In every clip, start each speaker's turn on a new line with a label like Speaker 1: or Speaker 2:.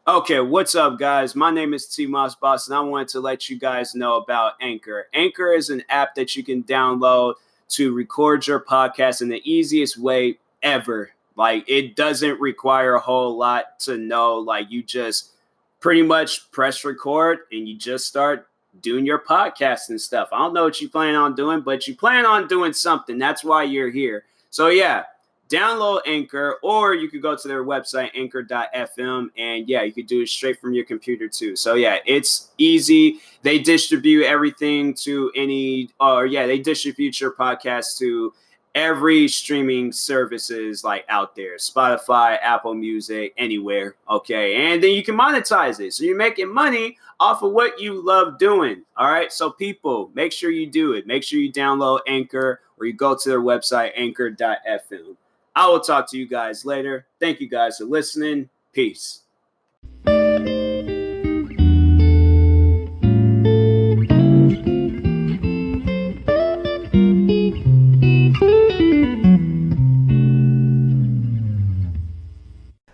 Speaker 1: Okay, what's up, guys? My name is TMossBoss, and I wanted to let you guys know about Anchor. Anchor is an app that you can download to record your podcast in the easiest way ever. Like, it doesn't require a whole lot to know. Like, you just pretty much press record and you just start doing your podcast and stuff. I don't know what you plan on doing, but you plan on doing something. That's why you're here. So, yeah, download Anchor, or you could go to their website, anchor.fm, and yeah, you could do it straight from your computer too. So yeah, it's easy. They distribute everything to they distribute your podcast to every streaming services like out there, Spotify, Apple Music, anywhere. Okay, and then you can monetize it, so you're making money off of what you love doing. All right, so people, make sure you do it. Make sure you download Anchor, or you go to their website, anchor.fm. I will talk to you guys later. Thank you guys for listening. Peace.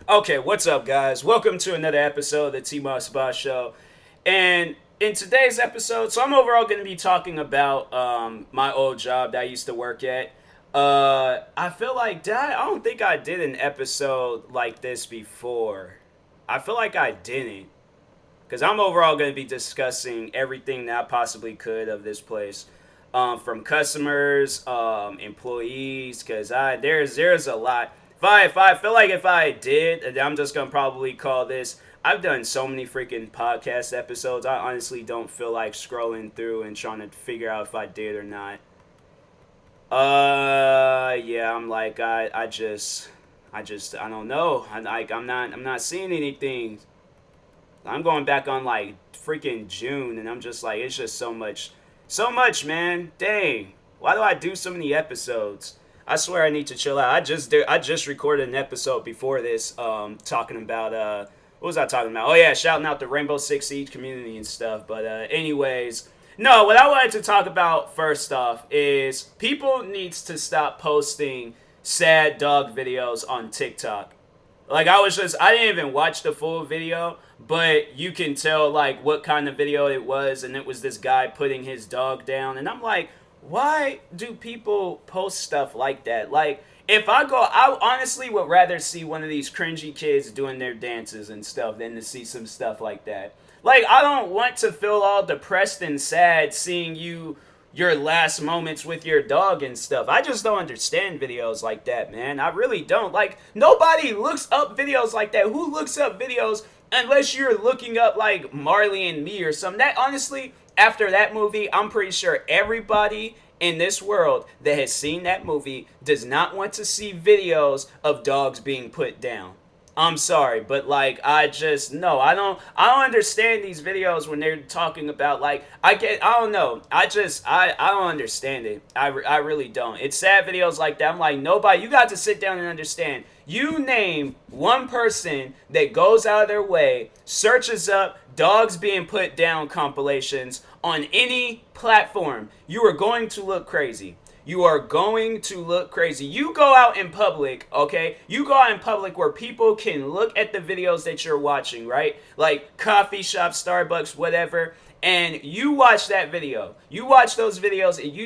Speaker 1: Okay, what's up, guys? Welcome to another episode of the TMossBoss Show. And in today's episode, so I'm overall going to be talking about my old job that I used to work at. I feel like I don't think I did an episode like this before. I feel like I didn't, because I'm overall going to be discussing everything that I possibly could of this place, from customers, employees, because there's a lot. If I feel like if I did, I'm just gonna probably call this. I've done so many freaking podcast episodes. I honestly don't feel like scrolling through and trying to figure out if I did or not. Yeah, I'm like I don't know. I'm not seeing anything. I'm going back on like freaking June, and I'm just like, it's just so much, man. Dang, why do I do so many episodes? I swear I need to chill out. I just recorded an episode before this, talking about what was I talking about? Oh yeah, shouting out the Rainbow Six Siege community and stuff. But anyways, no, what I wanted to talk about first off is people needs to stop posting sad dog videos on TikTok. Like I didn't even watch the full video, but you can tell like what kind of video it was, and it was this guy putting his dog down, and I'm like, why do people post stuff like that? Like, if I honestly would rather see one of these cringy kids doing their dances and stuff than to see some stuff like that. Like, I don't want to feel all depressed and sad seeing your last moments with your dog and stuff. I just don't understand videos like that, man. I really don't. Like, nobody looks up videos like that. Who looks up videos unless you're looking up like Marley and Me or something? That honestly, after that movie, I'm pretty sure everybody in this world that has seen that movie does not want to see videos of dogs being put down. I'm sorry, but like I just no, I don't understand these videos when they're talking about like I don't know. I don't understand it. I really don't. It's sad videos like that. I'm like, nobody, you got to sit down and understand. You name one person that goes out of their way, searches up dogs being put down compilations on any platform, you are going to look crazy. You are going to look crazy. You go out in public, okay? You go out in public where people can look at the videos that you're watching, right? Like coffee shops, Starbucks, whatever. And you watch that video. You watch those videos, and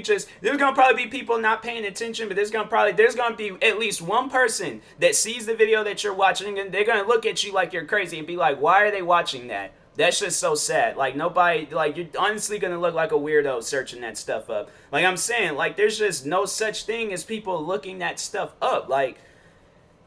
Speaker 1: there's gonna probably be people not paying attention, but there's gonna be at least one person that sees the video that you're watching, and they're gonna look at you like you're crazy and be like, why are they watching that? That's just so sad. Like, nobody, like, you're honestly gonna look like a weirdo searching that stuff up. Like, I'm saying, like, there's just no such thing as people looking that stuff up. Like,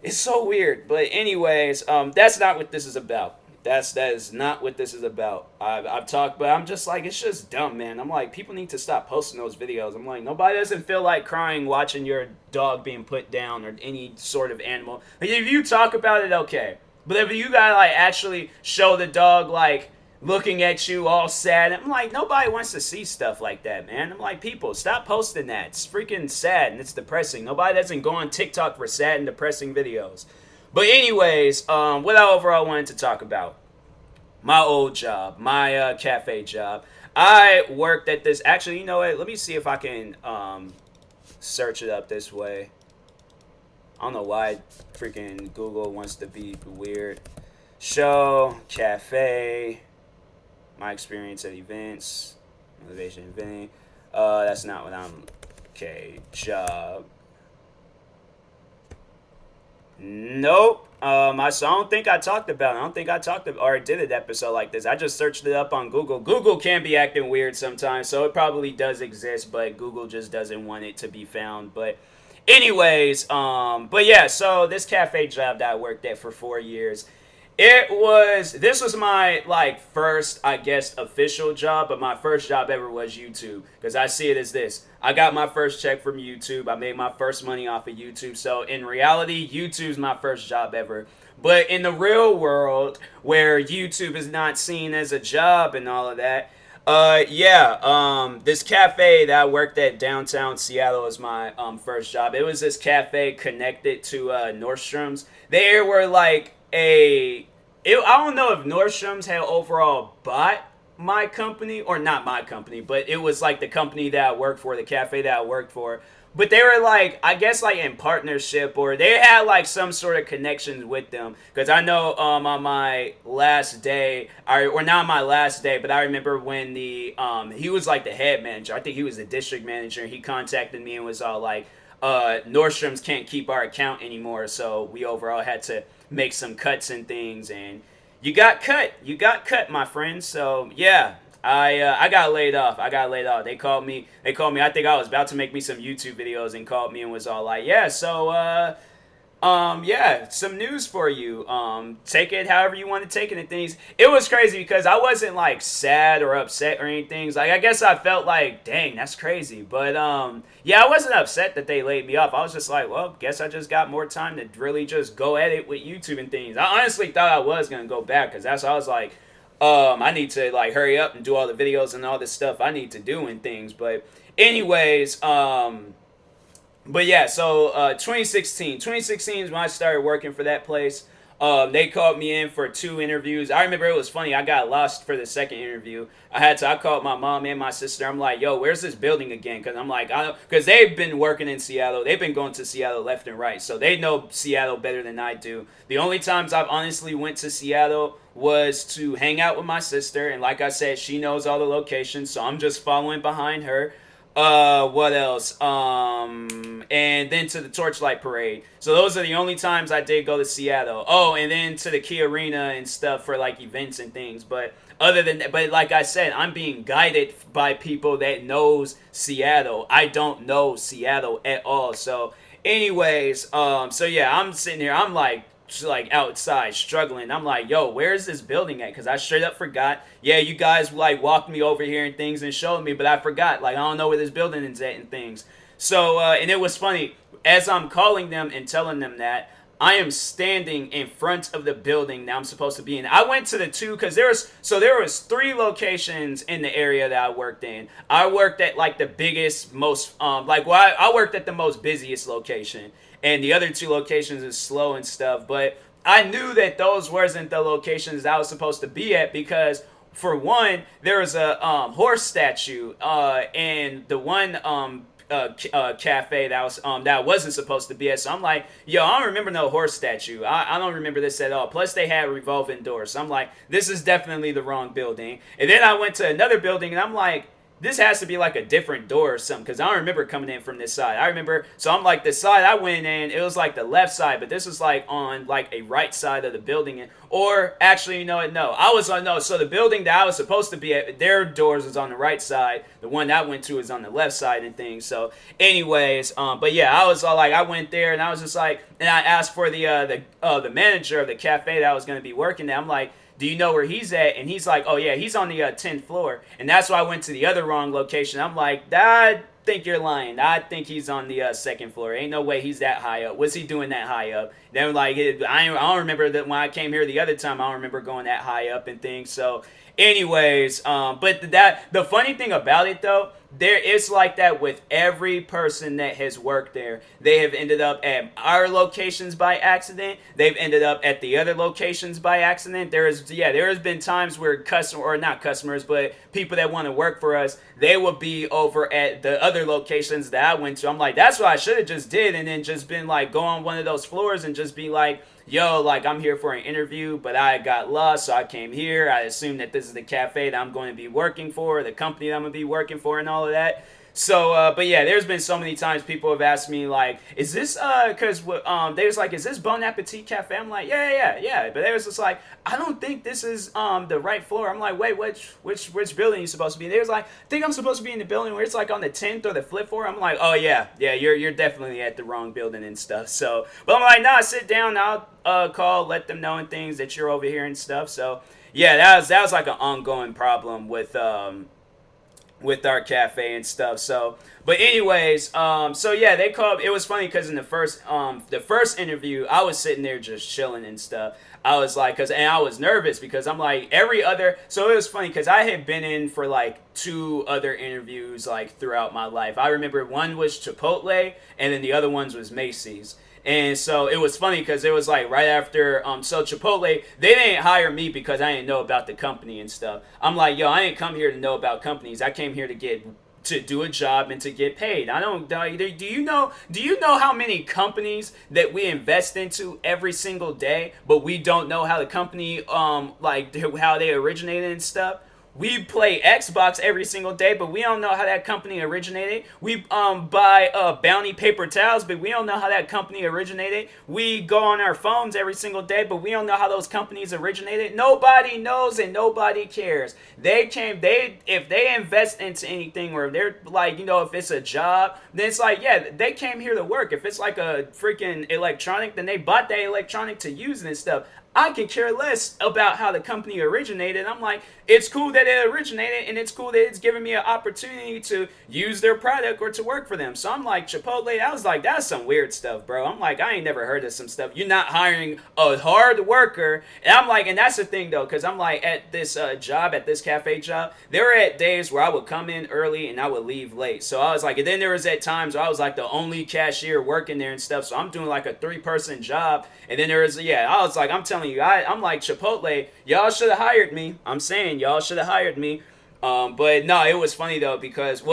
Speaker 1: it's so weird. But anyways, that's not what this is about. That is not what this is about. I've talked, but I'm just like, it's just dumb, man. I'm like, people need to stop posting those videos. I'm like, nobody doesn't feel like crying watching your dog being put down or any sort of animal. Like, if you talk about it, okay. But if you gotta like actually show the dog like looking at you all sad, I'm like, nobody wants to see stuff like that, man. I'm like, people, stop posting that. It's freaking sad and it's depressing. Nobody doesn't go on TikTok for sad and depressing videos. But anyways, what I overall wanted to talk about, my old job, my cafe job. I worked at this. Actually, you know what? Let me see if I can search it up this way. I don't know why freaking Google wants to be weird. Show, cafe, my experience at events, motivation eventing. That's not what I'm. Okay, job. Nope. So I don't think I talked about it. I don't think I talked about, or did an episode like this. I just searched it up on Google. Google can be acting weird sometimes, so it probably does exist, but Google just doesn't want it to be found. But anyways, but yeah, so this cafe job that I worked at for 4 years, this was my like first, I guess, official job, but my first job ever was YouTube, because I see it as this: I got my first check from YouTube. I made my first money off of YouTube. So in reality, YouTube's my first job ever. But in the real world, where YouTube is not seen as a job and all of that, this cafe that I worked at downtown Seattle was my first job. It was this cafe connected to Nordstrom's. They were like I don't know if Nordstrom's had overall bought my company, or not my company, but it was like the company that I worked for, the cafe that I worked for. But they were like, I guess like in partnership, or they had like some sort of connections with them. Because I know on my last day, or not my last day, but I remember when he was like the head manager. I think he was the district manager. He contacted me and was all like, Nordstrom's can't keep our account anymore, so we overall had to make some cuts and things, and you got cut, my friend. So yeah, I got laid off. They called me. I think I was about to make me some YouTube videos, and called me and was all like, yeah, so some news for you. Take it however you want to take it and things. It was crazy because I wasn't like sad or upset or anything. Like, I guess I felt like, dang, that's crazy. But yeah, I wasn't upset that they laid me off. I was just like, well, guess I just got more time to really just go at it with YouTube and things. I honestly thought I was gonna go back, because that's why I was like, I need to like hurry up and do all the videos and all this stuff I need to do and things. But anyways, but yeah, so 2016 is when I started working for that place. They called me in for 2 interviews. I remember it was funny. I got lost for the second interview. I called my mom and my sister. I'm like, yo, where's this building again? Because I'm like, because they've been working in Seattle. They've been going to Seattle left and right. So they know Seattle better than I do. The only times I've honestly went to Seattle was to hang out with my sister. And like I said, she knows all the locations. So I'm just following behind her. What else? And then to the Torchlight Parade. So those are the only times I did go to Seattle. Oh, and then to the Key Arena and stuff for like events and things. But other than that, but like I said, I'm being guided by people that knows Seattle. I don't know Seattle at all. So anyways, so yeah, I'm sitting here, I'm like outside struggling. I'm like, yo, where is this building at? Because I straight up forgot. Yeah, you guys like walked me over here and things and showed me, but I forgot. Like, I don't know where this building is at and things. So and it was funny, as I'm calling them and telling them that, I am standing in front of the building that I'm supposed to be in. I went to the 2 because there was 3 locations in the area that I worked in. I worked at like the biggest, most I worked at the most busiest location, and the other 2 locations is slow and stuff. But I knew that those wasn't the locations I was supposed to be at, because for one, there was a horse statue, and the one cafe that wasn't supposed to be at. So I'm like, yo, I don't remember no horse statue. I don't remember this at all. Plus they had revolving doors. So I'm like, this is definitely the wrong building. And then I went to another building, and I'm like, this has to be like a different door or something, because I don't remember coming in from this side. I remember, so I'm like, the side I went in, it was like the left side, but this was like on like a right side of the building. Or actually, you know what, no, I was on, no, so the building that I was supposed to be at, their doors was on the right side. The one that I went to is on the left side and things. So anyways, but yeah, I was all like, I went there, and I was just like, and I asked for the manager of the cafe that I was going to be working at. I'm like, do you know where he's at? And he's like, oh yeah, he's on the 10th floor. And that's why I went to the other wrong location. I'm like, I think you're lying. I think he's on the 2nd floor. Ain't no way he's that high up. What's he doing that high up? Then like, I don't remember that when I came here the other time. I don't remember going that high up and things. So anyways, but the funny thing about it though, there is like that with every person that has worked there. They have ended up at our locations by accident. They've ended up at the other locations by accident. There has been times where not customers, but people that want to work for us, they will be over at the other other locations that I went to, I'm like, that's what I should have just did, and then just been like, go on one of those floors and just be like, yo, like, I'm here for an interview, but I got lost, so I came here. I assume that this is the cafe that I'm going to be working for, the company that I'm going to be working for, and all of that. So, but yeah, there's been so many times people have asked me, like, is this, cause, they was like, is this Bon Appetit Cafe? I'm like, yeah. But they was just like, I don't think this is, the right floor. I'm like, wait, which building are you supposed to be in? They was like, I think I'm supposed to be in the building where it's like on the 10th or the flip floor. I'm like, oh yeah, you're definitely at the wrong building and stuff. So, but I'm like, nah, sit down, I'll, call, let them know and things that you're over here and stuff. So, yeah, that was like an ongoing problem with our cafe and stuff. So, but anyways, so yeah, they called. It was funny because in the first interview, I was sitting there just chilling and stuff. I was like, and I was nervous because I'm like so it was funny because I had been in for like 2 other interviews like throughout my life. I remember one was Chipotle and then the other ones was Macy's. And so it was funny because it was like right after, so Chipotle, they didn't hire me because I didn't know about the company and stuff. I'm like, yo, I didn't come here to know about companies. I came here to do a job and to get paid. I don't, do you know how many companies that we invest into every single day, but we don't know how the company, like how they originated and stuff? We play Xbox every single day, but we don't know how that company originated. We buy Bounty paper towels, but we don't know how that company originated. We go on our phones every single day, but we don't know how those companies originated. Nobody knows and nobody cares. If they invest into anything, or they're like, if it's a job, then it's like, yeah, they came here to work. If it's like a freaking electronic, then they bought that electronic to use it and stuff. I can care less about how the company originated. I'm like, it's cool that it originated, and it's cool that it's giving me an opportunity to use their product or to work for them. So I'm like, Chipotle, I was like, that's some weird stuff, bro. I'm like, I ain't never heard of some stuff. You're not hiring a hard worker. And I'm like, and that's the thing, though, because I'm like, at this job, at this cafe job, there were at days where I would come in early and I would leave late. So I was like, and then there was at times where I was like the only cashier working there and stuff. So I'm doing like a 3-person job. And then there was, I was like, I'm telling you, I'm like, Chipotle, y'all should have hired me. I'm saying y'all should have hired me. But no, it was funny though because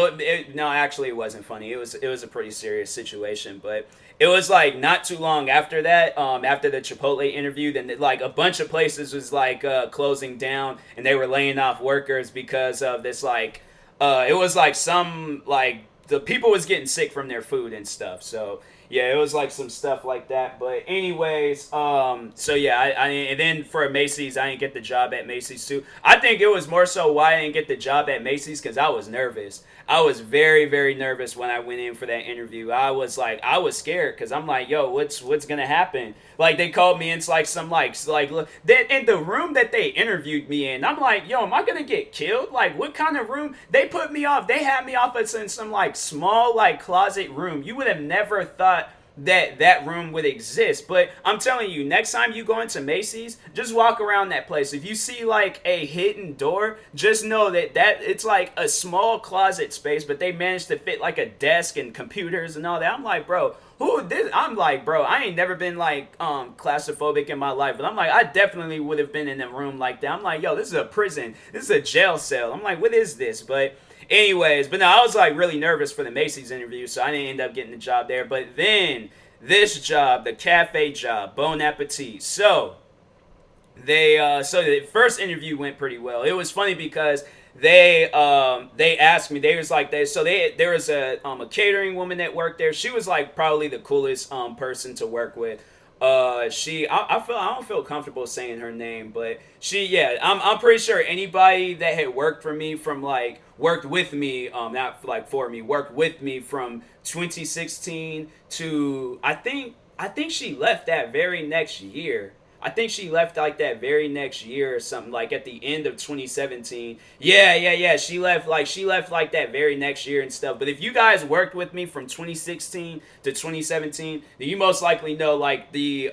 Speaker 1: actually it wasn't funny. It was a pretty serious situation. But it was like not too long after that, after the Chipotle interview, then like a bunch of places was like closing down and they were laying off workers because of this like it was like some like the people was getting sick from their food and stuff. So yeah, it was like some stuff like that. But anyways, so yeah, I and then for Macy's, I didn't get the job at Macy's too. I think it was more so why I didn't get the job at Macy's because I was nervous. I was very, very nervous when I went in for that interview. I was scared because I'm like, yo, what's gonna happen? Like they called me into like some like in the room that they interviewed me in. I'm like, yo, am I gonna get killed? Like what kind of room? They put me off. They had me off in some like small like closet room. You would have never thought that room would exist. But I'm telling you, next time you go into Macy's, just walk around that place. If you see like a hidden door, just know that it's like a small closet space, but they managed to fit like a desk and computers and all that. I'm like, bro, I'm like, bro, I ain't never been like claustrophobic in my life, but I'm like, I definitely would have been in a room like that. I'm like, yo, this is a prison. This is a jail cell. I'm like, what is this? But anyways, but no, I was like really nervous for the Macy's interview, so I didn't end up getting the job there. But then this job, the cafe job, Bon Appetit. So so the first interview went pretty well. It was funny because they asked me. They was like there was a catering woman that worked there. She was like probably the coolest person to work with. I don't feel comfortable saying her name, but I'm pretty sure anybody that had worked with me worked with me from 2016 to I think she left that very next year. I think she left like that very next year or something, like at the end of 2017. Yeah. She left like that very next year and stuff. But if you guys worked with me from 2016 to 2017, then you most likely know like the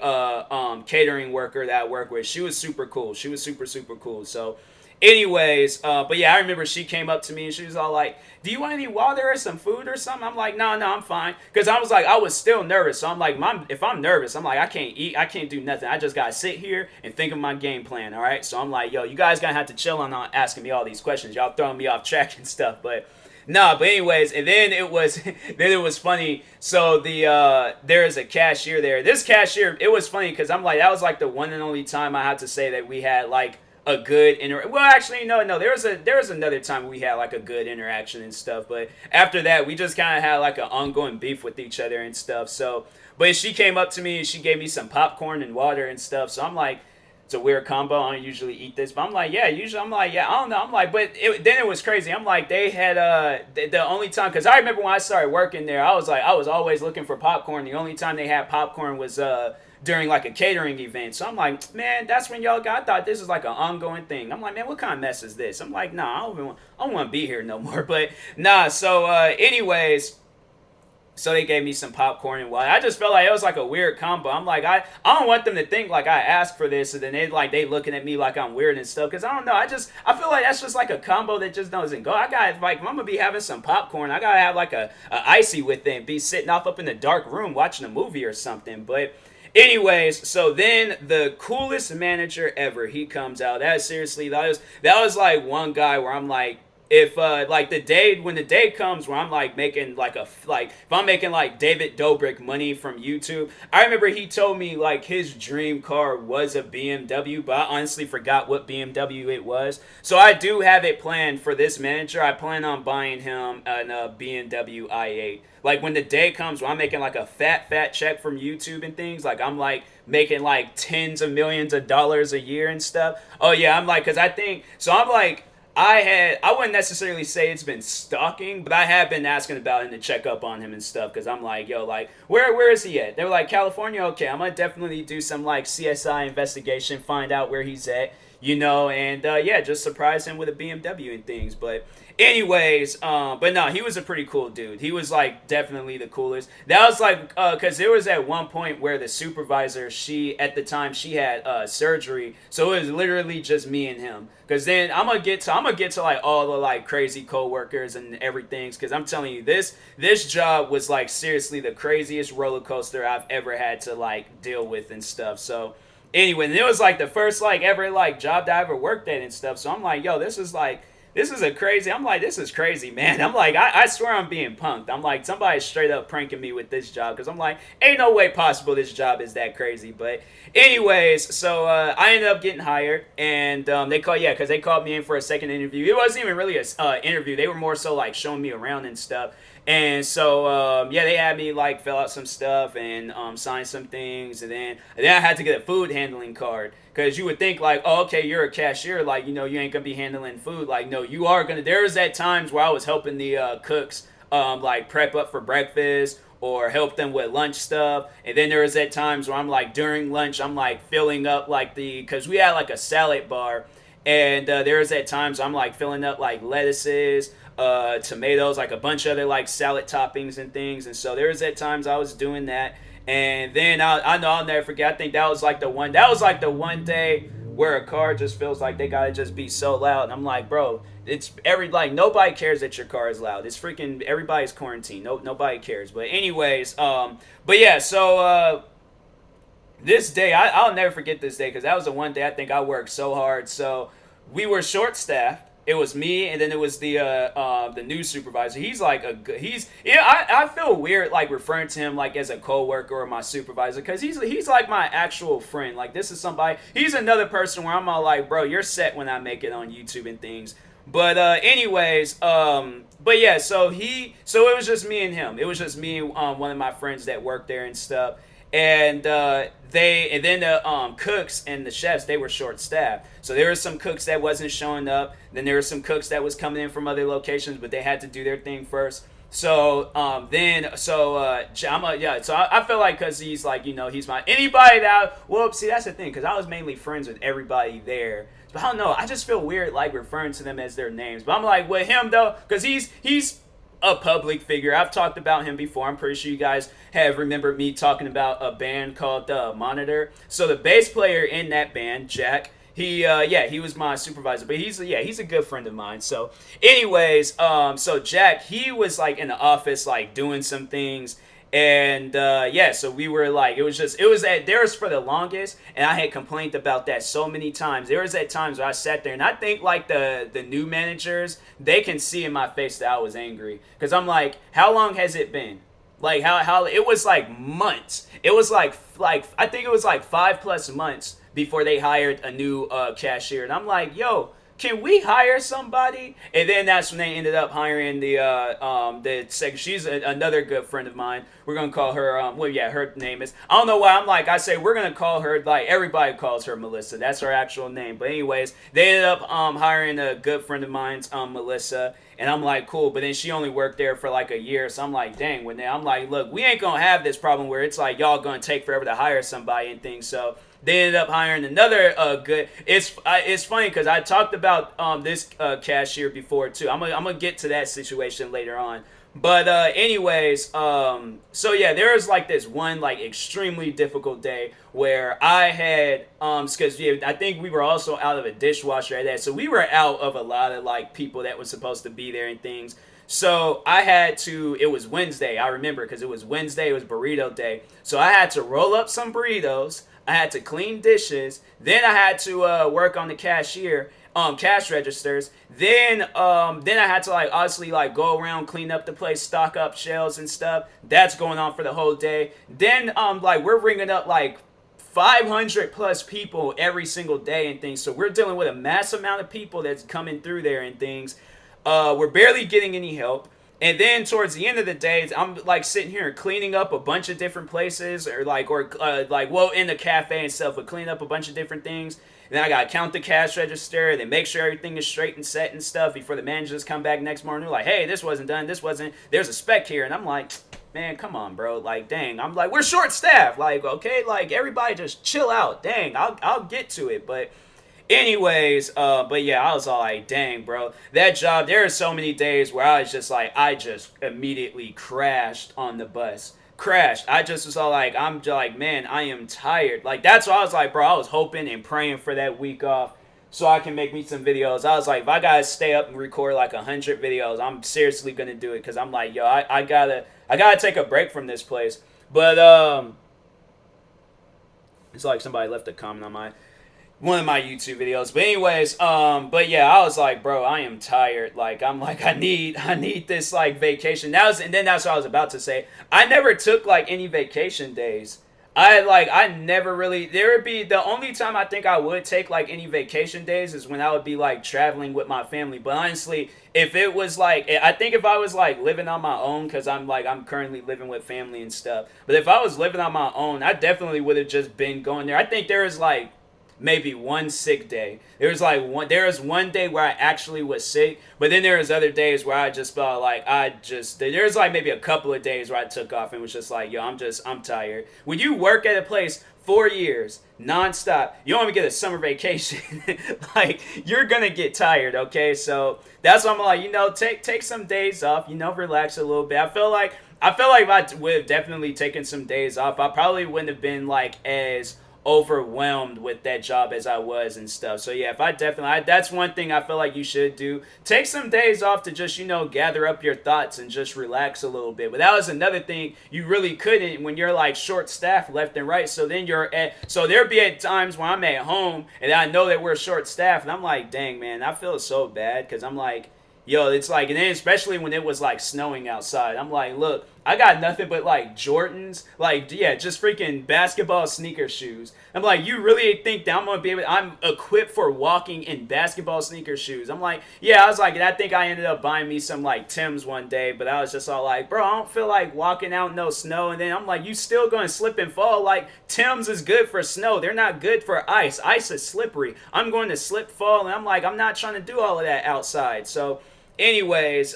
Speaker 1: catering worker that I work with. She was super cool. She was super, super cool. So anyways, but yeah, I remember she came up to me and she was all like, do you want any water or some food or something? I'm like, no, I'm fine. Because I was still nervous. So I'm like, if I'm nervous, I'm like, I can't eat. I can't do nothing. I just got to sit here and think of my game plan, all right? So I'm like, yo, you guys going to have to chill on asking me all these questions. Y'all throwing me off track and stuff. But Nah, but anyways, and then it was then it was funny. So there's a cashier there. This cashier, it was funny because I'm like, that was like the one and only time I had to say that we had like a good well, actually, no, there was another time we had like a good interaction and stuff, but after that we just kind of had like an ongoing beef with each other and stuff. So but she came up to me and she gave me some popcorn and water and stuff, so I'm like, it's a weird combo. I don't usually eat this, but I'm like, yeah, usually I'm like, yeah, I don't know. I'm like, but then it was crazy. I'm like, they had the only time, because I remember when I started working there, I was like, I was always looking for popcorn. The only time they had popcorn was during like a catering event. So I'm like, man, that's when y'all got. I thought this was like an ongoing thing. I'm like, man, what kind of mess is this? I'm like, nah, I don't want to be here no more. But nah. So anyways. So they gave me some popcorn and water. I just felt like it was like a weird combo. I'm like, I don't want them to think like I asked for this, and then they looking at me like I'm weird and stuff. Cause I don't know. I feel like that's just like a combo that just doesn't go. I got like, if I'm gonna be having some popcorn, I gotta have like a icy with it and be sitting off up in the dark room watching a movie or something. But anyways, so then the coolest manager ever, he comes out. That was like one guy where I'm like, if like when the day comes where I'm like making like if I'm making like David Dobrik money from YouTube. I remember he told me like his dream car was a BMW, but I honestly forgot what BMW it was. So I do have it planned for this manager. I plan on buying him a BMW i8. Like when the day comes where I'm making like a fat check from YouTube and things, like I'm like making like tens of millions of dollars a year and stuff. Oh yeah, I'm like, cause I think so. I'm like, I wouldn't necessarily say it's been stalking, but I have been asking about him to check up on him and stuff, because I'm like, yo, like, where is he at? They were like, California? Okay, I'm going to definitely do some, like, CSI investigation, find out where he's at, and, yeah, just surprise him with a BMW and things, but anyways, but no, he was a pretty cool dude. He was like definitely the coolest. That was like, cause there was at one point where the supervisor, at the time she had surgery, so it was literally just me and him. Cause then I'm gonna get to like all the like crazy coworkers and everything. Cause I'm telling you, this job was like seriously the craziest roller coaster I've ever had to like deal with and stuff. So anyway, and it was like the first like ever like job that I ever worked at and stuff. So I'm like, yo, this is crazy, man. I'm like, I swear I'm being punked. I'm like, somebody's straight up pranking me with this job, because I'm like, ain't no way possible this job is that crazy. But anyways, so I ended up getting hired, and because they called me in for a second interview. It wasn't even really a interview. They were more so like showing me around and stuff. And so, they had me like fill out some stuff and sign some things, and then I had to get a food handling card, because you would think like, oh, okay, you're a cashier, like, you ain't gonna be handling food. Like, no, you are gonna. There was at times where I was helping the cooks like prep up for breakfast or help them with lunch stuff, and then there was at times where I'm like during lunch I'm like filling up like because we had like a salad bar. And there's at times I'm like filling up like lettuces, tomatoes, like a bunch of other like salad toppings and things. And so there's at times I was doing that. And then I know I'll never forget. I think that was like the one day where a car just feels like they gotta just be so loud. And I'm like, bro, it's nobody cares that your car is loud. It's freaking everybody's quarantined. Nobody cares. But anyways, but yeah, so. This day, I'll never forget this day, because that was the one day I think I worked so hard. So we were short staffed. It was me, and then it was the new supervisor. He's like I feel weird like referring to him like as a coworker or my supervisor, because he's like my actual friend. Like, this is somebody. He's another person where I'm all like, bro, you're set when I make it on YouTube and things. But anyways, but yeah, so it was just me and him. It was just me and one of my friends that worked there and stuff. And then the cooks and the chefs, they were short staffed. So there were some cooks that wasn't showing up. Then there were some cooks that was coming in from other locations, but they had to do their thing first. So I feel like, because he's like, he's my anybody that see, that's the thing, because I was mainly friends with everybody there. But I don't know, I just feel weird like referring to them as their names. But I'm like, with him though, because he's a public figure. I've talked about him before. I'm pretty sure you guys have remembered me talking about a band called Monitor. So the bass player in that band, Jack, he was my supervisor, but he's a good friend of mine. So anyways, so Jack, he was like in the office like doing some things, And yeah, so we were like, it was at theirs for the longest, and I had complained about that so many times. There was at times where I sat there, and I think like the new managers, they can see in my face that I was angry, because I'm like, how long has it been? Like how it was like months. It was like I think it was like 5+ months before they hired a new cashier, and I'm like, yo, can we hire somebody? And then that's when they ended up hiring the second. She's another good friend of mine. We're gonna call her well, yeah, her name is, I don't know why I'm like, I say we're gonna call her, like everybody calls her Melissa. That's her actual name. But anyways, they ended up hiring a good friend of mine's, Melissa. And I'm like, cool. But then she only worked there for like a year. So I'm like, dang. I'm like, look, we ain't gonna have this problem where it's like y'all gonna take forever to hire somebody and things. So they ended up hiring another good. It's funny because I talked about this cashier before too. I'm gonna get to that situation later on. But anyways, so yeah, there was like this one like extremely difficult day where I had because yeah, I think we were also out of a dishwasher at that, so we were out of a lot of like people that was supposed to be there and things. So I had to. It was Wednesday. I remember because it was Wednesday. It was burrito day. So I had to roll up some burritos. I had to clean dishes. Then I had to work on the cash registers. Then I had to like obviously like go around, clean up the place, stock up shelves and stuff. That's going on for the whole day. Then like we're ringing up like 500 plus people every single day and things. So we're dealing with a mass amount of people that's coming through there and things. We're barely getting any help. And then towards the end of the day, I'm like sitting here cleaning up a bunch of different places, or well, in the cafe and stuff, but cleaning up a bunch of different things. And then I gotta count the cash register, then make sure everything is straight and set and stuff before the managers come back next morning. They're like, hey, this wasn't done, there's a spec here. And I'm like, man, come on, bro. Like, dang. I'm like, we're short staffed. Like, okay, like everybody just chill out. Dang, I'll get to it. But anyways, but yeah, I was all like, dang, bro, that job, there are so many days where I was just like, I just immediately crashed on the bus. Crashed. I just was all like, I'm just like, man, I am tired. Like, that's why I was like, bro, I was hoping and praying for that week off so I can make me some videos. I was like, if I gotta stay up and record like 100 videos, I'm seriously gonna do it, because I'm like, yo, I gotta take a break from this place. But it's like somebody left a comment on one of my YouTube videos. But anyways, but yeah, I was like, bro, I am tired. Like, I'm like, I need this like vacation. And then that's what I was about to say. I never took like any vacation days. I never really, there would be, the only time I think I would take like any vacation days is when I would be like traveling with my family. But honestly, if it was like, I think if I was like living on my own, because I'm currently living with family and stuff. But if I was living on my own, I definitely would have just been going there. I think there is like maybe one sick day. There was one day where I actually was sick, but then there was other days where I just felt like there's like maybe a couple of days where I took off and was just like, yo, I'm tired. When you work at a place 4 years nonstop, you don't even get a summer vacation. Like, you're gonna get tired, okay? So that's why I'm like, take some days off, relax a little bit. I feel like if I would have definitely taken some days off, I probably wouldn't have been like as overwhelmed with that job as I was and stuff. So yeah, that's one thing I feel like you should do. Take some days off to just, gather up your thoughts and just relax a little bit. But that was another thing you really couldn't when you're like short staffed left and right. So then there'd be at times when I'm at home and I know that we're short staffed and I'm like, dang, man, I feel so bad, because I'm like, yo, it's like, and then especially when it was like snowing outside, I'm like, look, I got nothing but like Jordans, like, yeah, just freaking basketball sneaker shoes. I'm like, you really think that I'm equipped for walking in basketball sneaker shoes? I'm like, yeah, I was like, and I think I ended up buying me some like Tims one day, but I was just all like, bro, I don't feel like walking out in no snow. And then I'm like, you still gonna slip and fall? Like, Tims is good for snow. They're not good for ice. Ice is slippery. I'm going to slip, fall, and I'm like, I'm not trying to do all of that outside. So anyways,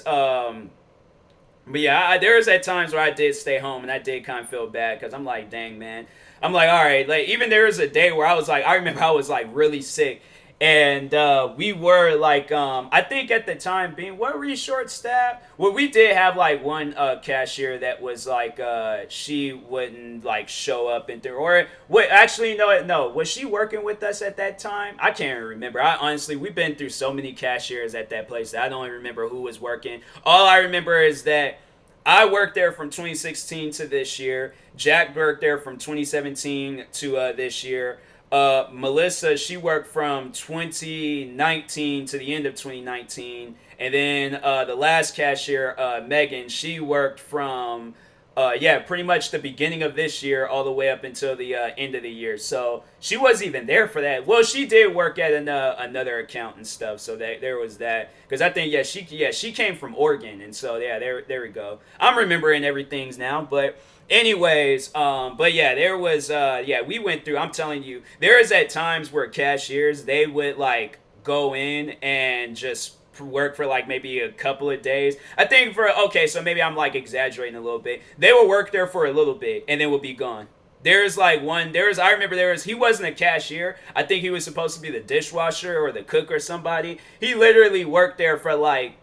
Speaker 1: but yeah, there was at times where I did stay home and I did kind of feel bad, because I'm like, dang, man. I'm like, all right, like, even there was a day where I remember I was like really sick, and we were like, I think at the time were we short staffed? Well, we did have like one cashier that was like, she wouldn't like show up actually, no, was she working with us at that time? I can't remember. Honestly, we've been through so many cashiers at that place that I don't even remember who was working. All I remember is that I worked there from 2016 to this year. Jack worked there from 2017 to this year. Melissa, she worked from 2019 to the end of 2019. And then the last cashier, Megan, she worked from yeah, pretty much the beginning of this year all the way up until the end of the year. So she wasn't even there for that. Well, she did work at another account and stuff. So there was that. Because I think she came from Oregon, and so yeah, there we go. I'm remembering everything's now, but. Anyways, but yeah, there was yeah, we went through. I'm telling you, there is at times where cashiers they would like go in and just work for like maybe a couple of days. I think for okay, so maybe I'm like exaggerating a little bit. They would work there for a little bit and then would be gone. There's like I remember he wasn't a cashier. I think he was supposed to be the dishwasher or the cook or somebody. He literally worked there for like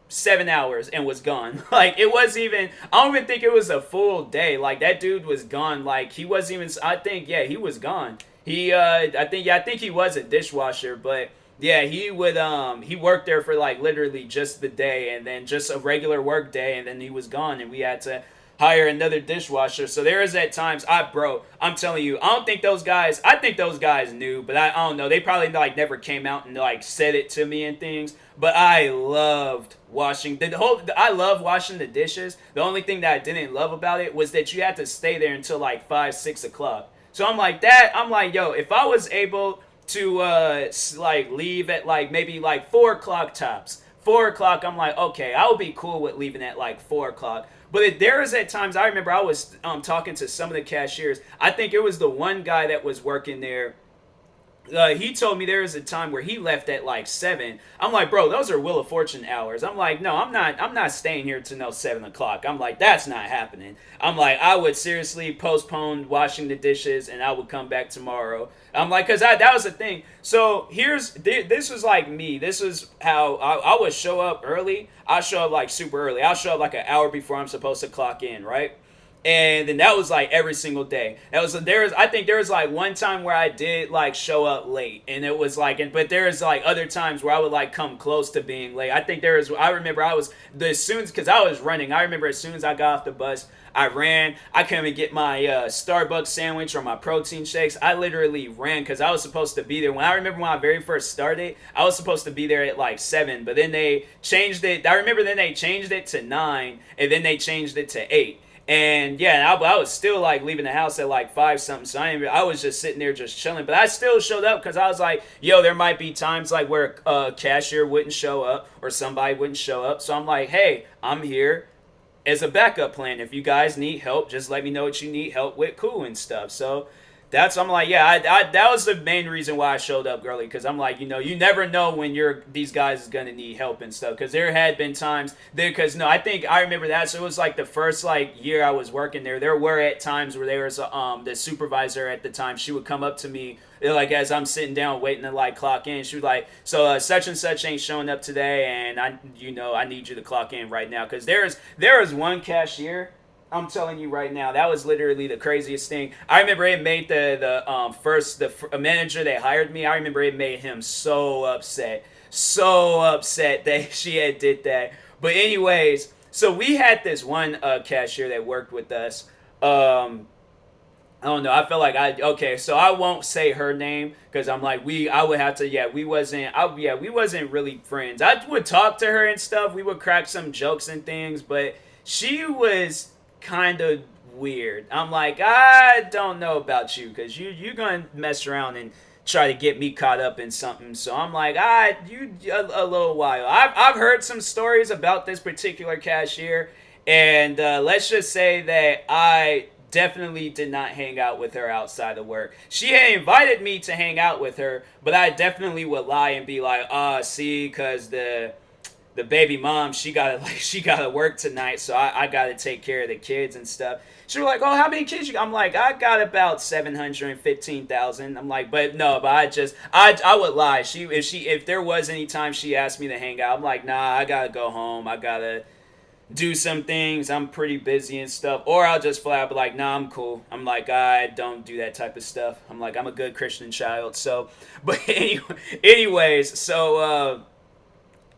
Speaker 1: 7 hours and was gone. Like it wasn't even. I don't even think it was a full day. Like that dude was gone. Like he wasn't even. I think yeah, he was gone. I think he was a dishwasher, but yeah, he worked there for like literally just the day and then just a regular work day and then he was gone and we had to hire another dishwasher. So there is at times I'm telling you, I don't think those guys I think those guys knew, but I don't know. They probably like never came out and like said it to me and things. But I loved I love washing the dishes. The only thing that I didn't love about it was that you had to stay there until like 5-6 o'clock. So I'm like, yo, if I was able to like leave at like maybe like 4 o'clock tops. 4 o'clock, I'm like, okay, I would be cool with leaving at like 4 o'clock. But there is at times I remember I was talking to some of the cashiers. I think it was the one guy that was working there. He told me there was a time where he left at like 7. I'm like, bro, those are Wheel of Fortune hours. I'm like, no, I'm not staying here to no 7 o'clock. I'm like, that's not happening. I'm like, I would seriously postpone washing the dishes and I would come back tomorrow. I'm like, cause that was the thing. So this was like me. This was how I would show up early. I'll show up like super early. I'll show up like an hour before I'm supposed to clock in, right? And then that was like every single day. I think there was like one time where I did like show up late, and it was like, but there was like other times where I would like come close to being late. I remember because I was running. I remember as soon as I got off the bus, I ran. I couldn't even get my Starbucks sandwich or my protein shakes. I literally ran because I was supposed to be there. I remember when I very first started, I was supposed to be there at like 7, but then they changed it. I remember then they changed it to 9, and then they changed it to 8. And yeah, I was still like leaving the house at like 5 something. So I was just sitting there just chilling. But I still showed up because I was like, yo, there might be times like where a cashier wouldn't show up or somebody wouldn't show up. So I'm like, hey, I'm here as a backup plan. If you guys need help, just let me know what you need help with, cool and stuff. So I'm like, yeah, that was the main reason why I showed up early, because I'm like, you never know when these guys is gonna need help and stuff, because there had been times because I think I remember that. So it was like the first like year I was working there were at times where there was the supervisor at the time. She would come up to me like as I'm sitting down waiting to like clock in. She was like, so such and such ain't showing up today, and I need you to clock in right now, because there is one cashier. I'm telling you right now, that was literally the craziest thing. I remember it made the manager that hired me. I remember it made him so upset that she had did that. But anyways, so we had this one cashier that worked with us. I don't know. I feel like so I won't say her name because I'm like I would have to. Yeah, we wasn't really friends. I would talk to her and stuff. We would crack some jokes and things, but she was kind of weird. I'm like, I don't know about you, because you're gonna mess around and try to get me caught up in something. So I'm like, a little while. I've heard some stories about this particular cashier, and let's just say that I definitely did not hang out with her outside of work. She had invited me to hang out with her, but I definitely would lie and be like, see, because the baby mom, she gotta work tonight, so I gotta take care of the kids and stuff. She was like, oh, how many kids you got? I'm like, I got about 715,000. I'm like, but I would lie. If there was any time she asked me to hang out, I'm like, nah, I gotta go home. I gotta do some things. I'm pretty busy and stuff. Or I'll just flat out be like, nah, I'm cool. I'm like, I don't do that type of stuff. I'm like, I'm a good Christian child. So, but anyways, so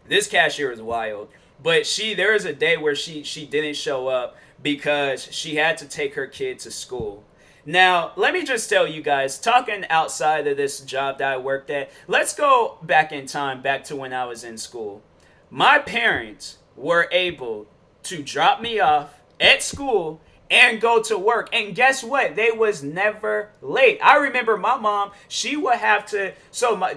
Speaker 1: this cashier is wild. But there was a day where she didn't show up because she had to take her kid to school. Now, let me just tell you guys, talking outside of this job that I worked at, let's go back in time, back to when I was in school. My parents were able to drop me off at school and go to work. And guess what? They was never late. I remember my mom, she would have to,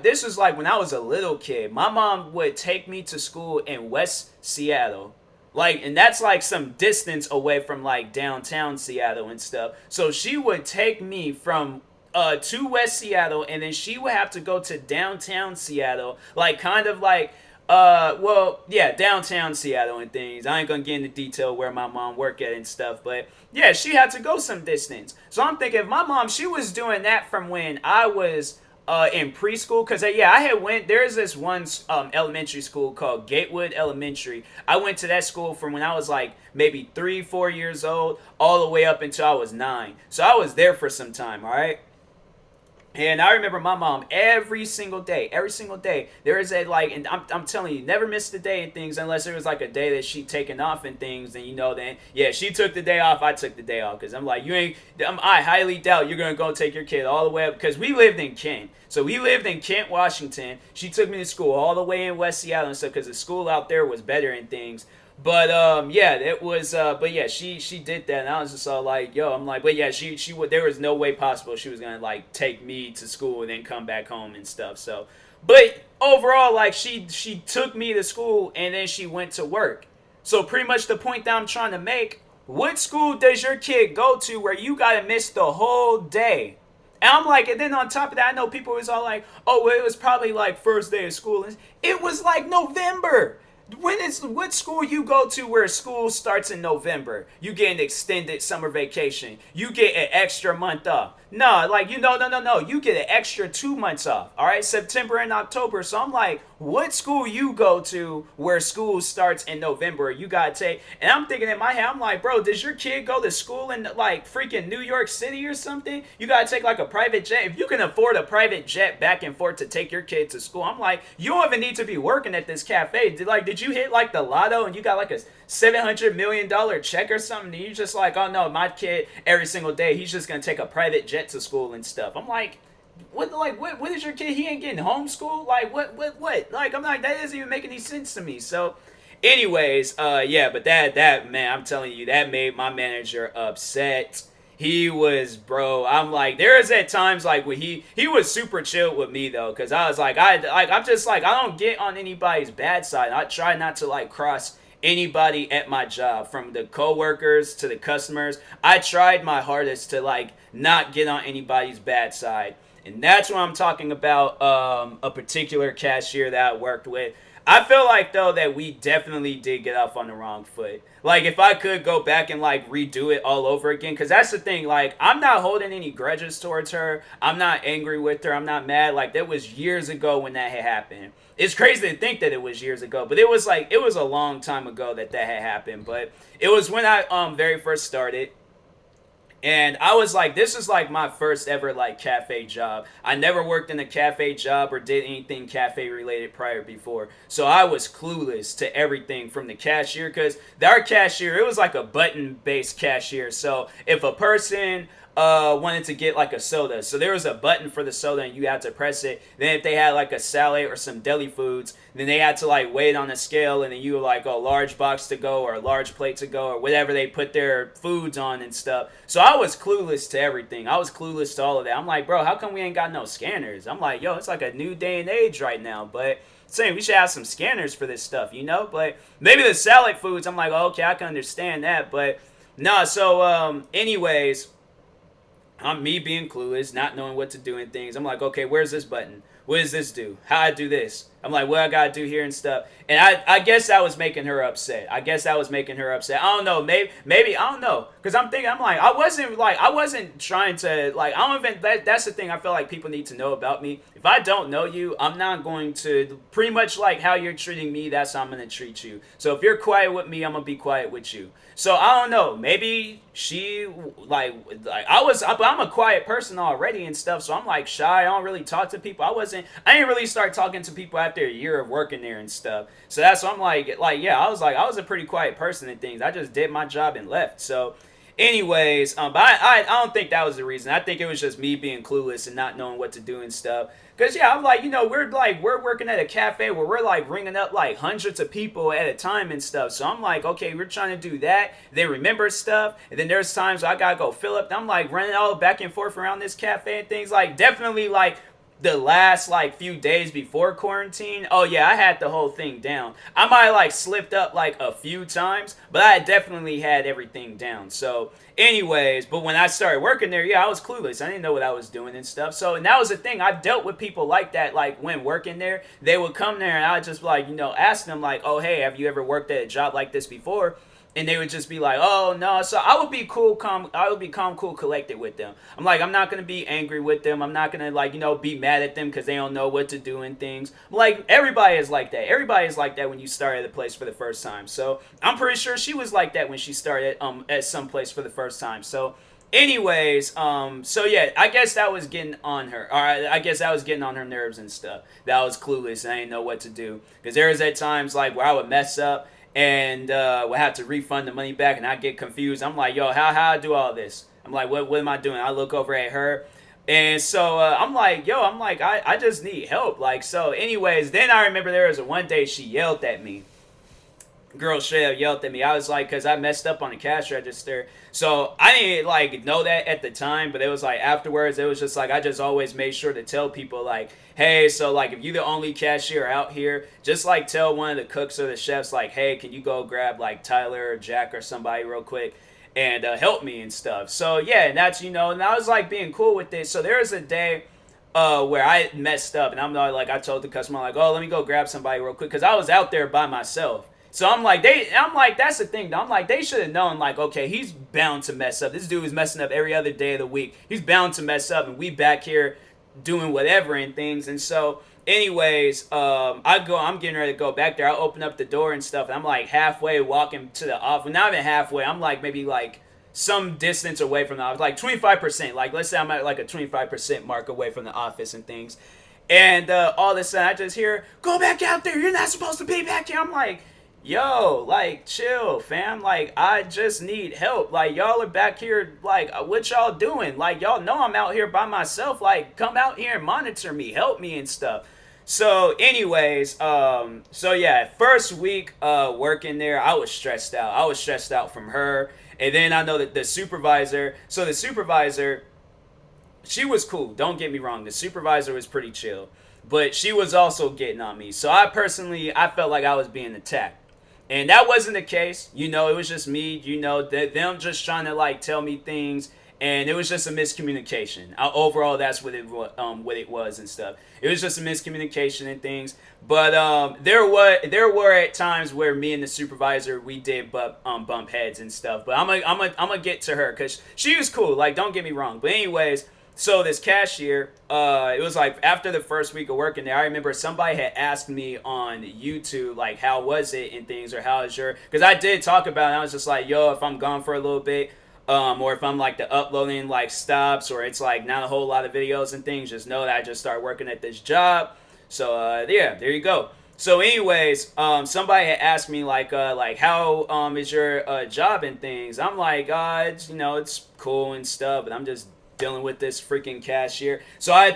Speaker 1: this was like when I was a little kid. My mom would take me to school in West Seattle. Like, and that's like some distance away from like downtown Seattle and stuff. So she would take me from to West Seattle, and then she would have to go to downtown Seattle, like kind of like well, yeah, downtown Seattle and things. I ain't gonna get into detail where my mom worked at and stuff, but yeah, she had to go some distance. So I'm thinking, if my mom, she was doing that from when I was in preschool, because yeah, I had there's this one elementary school called Gatewood Elementary. I went to that school from when I was like maybe 3-4 years old all the way up until I was 9. So I was there for some time, all right. And I remember my mom every single day, there is a like, and I'm telling you, never missed a day and things unless it was like a day that she'd taken off and things. And you know, then yeah, she took the day off, I took the day off, because I'm like, I highly doubt you're gonna go take your kid all the way up, because we lived in Kent. So we lived in Kent, Washington. She took me to school all the way in West Seattle and stuff, because the school out there was better and things. But yeah, it was but yeah, she did that, and I was just all like, yo, I'm like, but yeah, she would, there was no way possible she was gonna like take me to school and then come back home and stuff. So, but overall, like she took me to school and then she went to work. So pretty much the point that I'm trying to make, what school does your kid go to where you gotta miss the whole day? And I'm like, and then on top of that, I know people was all like, oh, well, it was probably like first day of school. And it was like November. What school you go to where school starts in November? You get an extended summer vacation. You get an extra month off. No, like, no. You get an extra 2 months off. All right, September and October. So I'm like, what school you go to where school starts in November? You gotta take, and I'm thinking in my head, I'm like, bro, does your kid go to school in like freaking New York City or something? You gotta take like a private jet. If you can afford a private jet back and forth to take your kid to school, I'm like, you don't even need to be working at this cafe. Did you hit like the lotto and you got like a $700 million check or something? And you just like, oh no, my kid every single day, he's just gonna take a private jet to school and stuff. I'm like, what is your kid? He ain't getting homeschooled? Like, what? Like, I'm like, that doesn't even make any sense to me. So, anyways, yeah, but that man, I'm telling you, that made my manager upset. He was, bro, I'm like, there is at times like when he was super chill with me though, because I was like, I'm just like, I don't get on anybody's bad side. I try not to like cross anybody at my job, from the coworkers to the customers. I tried my hardest to like not get on anybody's bad side. And that's what I'm talking about, a particular cashier that I worked with. I feel like, though, that we definitely did get off on the wrong foot. Like, if I could go back and, like, redo it all over again, because that's the thing, like, I'm not holding any grudges towards her. I'm not angry with her. I'm not mad. Like, that was years ago when that had happened. It's crazy to think that it was years ago, but it was, like, it was a long time ago that had happened. But it was when I very first started. And I was like, this is like my first ever like cafe job. I never worked in a cafe job or did anything cafe related prior before. So I was clueless to everything from the cashier, because our cashier, it was like a button based cashier. So if a person wanted to get like a soda, so there was a button for the soda and you had to press it. Then if they had like a salad or some deli foods, then they had to like weigh it on a scale, and then you were like a large box to go or a large plate to go or whatever they put their foods on and stuff. So I was clueless to everything. I was clueless to all of that. I'm like, bro, how come we ain't got no scanners? I'm like, yo, it's like a new day and age right now, but saying we should have some scanners for this stuff, you know? But maybe the salad foods, I'm like, oh, okay, I can understand that, but nah. So anyways, I'm me being clueless, not knowing what to do and things. I'm like, okay, where's this button? What does this do? How I do this? I'm like, what I gotta do here and stuff. And I guess that was making her upset. I don't know. Maybe I don't know. Because I'm thinking, I'm like, I wasn't trying to, like, I don't even, that's the thing I feel like people need to know about me. If I don't know you, I'm not going to, pretty much like how you're treating me, that's how I'm going to treat you. So if you're quiet with me, I'm going to be quiet with you. So I don't know. Maybe she, I'm a quiet person already and stuff. So I'm like shy. I don't really talk to people. I didn't really start talking to people after after a year of working there and stuff. So that's why I'm like, yeah, I was a pretty quiet person and things. I just did my job and left. So, anyways, but I don't think that was the reason. I think it was just me being clueless and not knowing what to do and stuff. Cause yeah, I'm like, we're working at a cafe where we're like ringing up like hundreds of people at a time and stuff. So I'm like, okay, we're trying to do that. They remember stuff, and then there's times I gotta go fill up. I'm like running all back and forth around this cafe and things. Like definitely like the last like few days before quarantine, oh yeah, I had the whole thing down. I might have like slipped up like a few times, but I definitely had everything down. So anyways, but when I started working there, yeah, I was clueless. I didn't know what I was doing and stuff. So and that was the thing. I've dealt with people like that. Like when working there, they would come there and I would just like, ask them like, oh hey, have you ever worked at a job like this before? And they would just be like, oh no. So I would be calm, cool, collected with them. I'm like, I'm not gonna be angry with them. I'm not gonna like, be mad at them because they don't know what to do and things. Like everybody is like that. Everybody is like that when you start at a place for the first time. So I'm pretty sure she was like that when she started at some place for the first time. So anyways, so yeah, I guess that was getting on her. All right, I guess that was getting on her nerves and stuff. That I was clueless and I didn't know what to do. Because there was at times like where I would mess up and would have to refund the money back, and I get confused. I'm like, yo, how I do all this? I'm like, what am I doing? I look over at her, and so I'm like, I just need help. Like, so anyways, then I remember there was one day she yelled at me. Girl straight up yelled at me. I was like, because I messed up on the cash register. So I didn't like know that at the time, but it was like afterwards, it was just like I just always made sure to tell people like, hey, so like if you're the only cashier out here, just like tell one of the cooks or the chefs like, hey, can you go grab like Tyler or Jack or somebody real quick and help me and stuff. So yeah, and that's and I was like being cool with it. So there was a day where I messed up, and I'm like, I told the customer like, oh, let me go grab somebody real quick because I was out there by myself. So I'm like, that's the thing, though. I'm like, they should have known, like, okay, he's bound to mess up. This dude is messing up every other day of the week. He's bound to mess up, and we back here doing whatever and things. And so, anyways, I'm getting ready to go back there. I open up the door and stuff, and I'm like halfway walking to the office. Not even halfway. I'm like maybe like some distance away from the office, like 25%. Like, let's say I'm at like a 25% mark away from the office and things. And all of a sudden, I just hear, go back out there. You're not supposed to be back here. I'm like, yo, like, chill, fam. Like, I just need help. Like, y'all are back here, like, what y'all doing? Like, y'all know I'm out here by myself. Like, come out here and monitor me, help me and stuff. So, anyways, so yeah, first week working there, I was stressed out. I was stressed out from her. And then I know that the supervisor, she was cool. Don't get me wrong. The supervisor was pretty chill. But she was also getting on me. So I felt like I was being attacked. And that wasn't the case, it was just me, them just trying to like tell me things, and it was just a miscommunication. Overall, that's what it was and stuff. It was just a miscommunication and things. But there were at times where me and the supervisor we did bump heads and stuff. But I'm gonna get to her because she was cool. Like, don't get me wrong. But anyways. So this cashier, it was like after the first week of working there, I remember somebody had asked me on YouTube, like, how was it and things, or how is your, because I did talk about it. I was just like, yo, if I'm gone for a little bit, or if I'm like the uploading like stops, or it's like not a whole lot of videos and things, just know that I just started working at this job. So yeah, there you go. So anyways, somebody had asked me like how is your job and things. I'm like, it's it's cool and stuff, but I'm just dealing with this freaking cashier. So I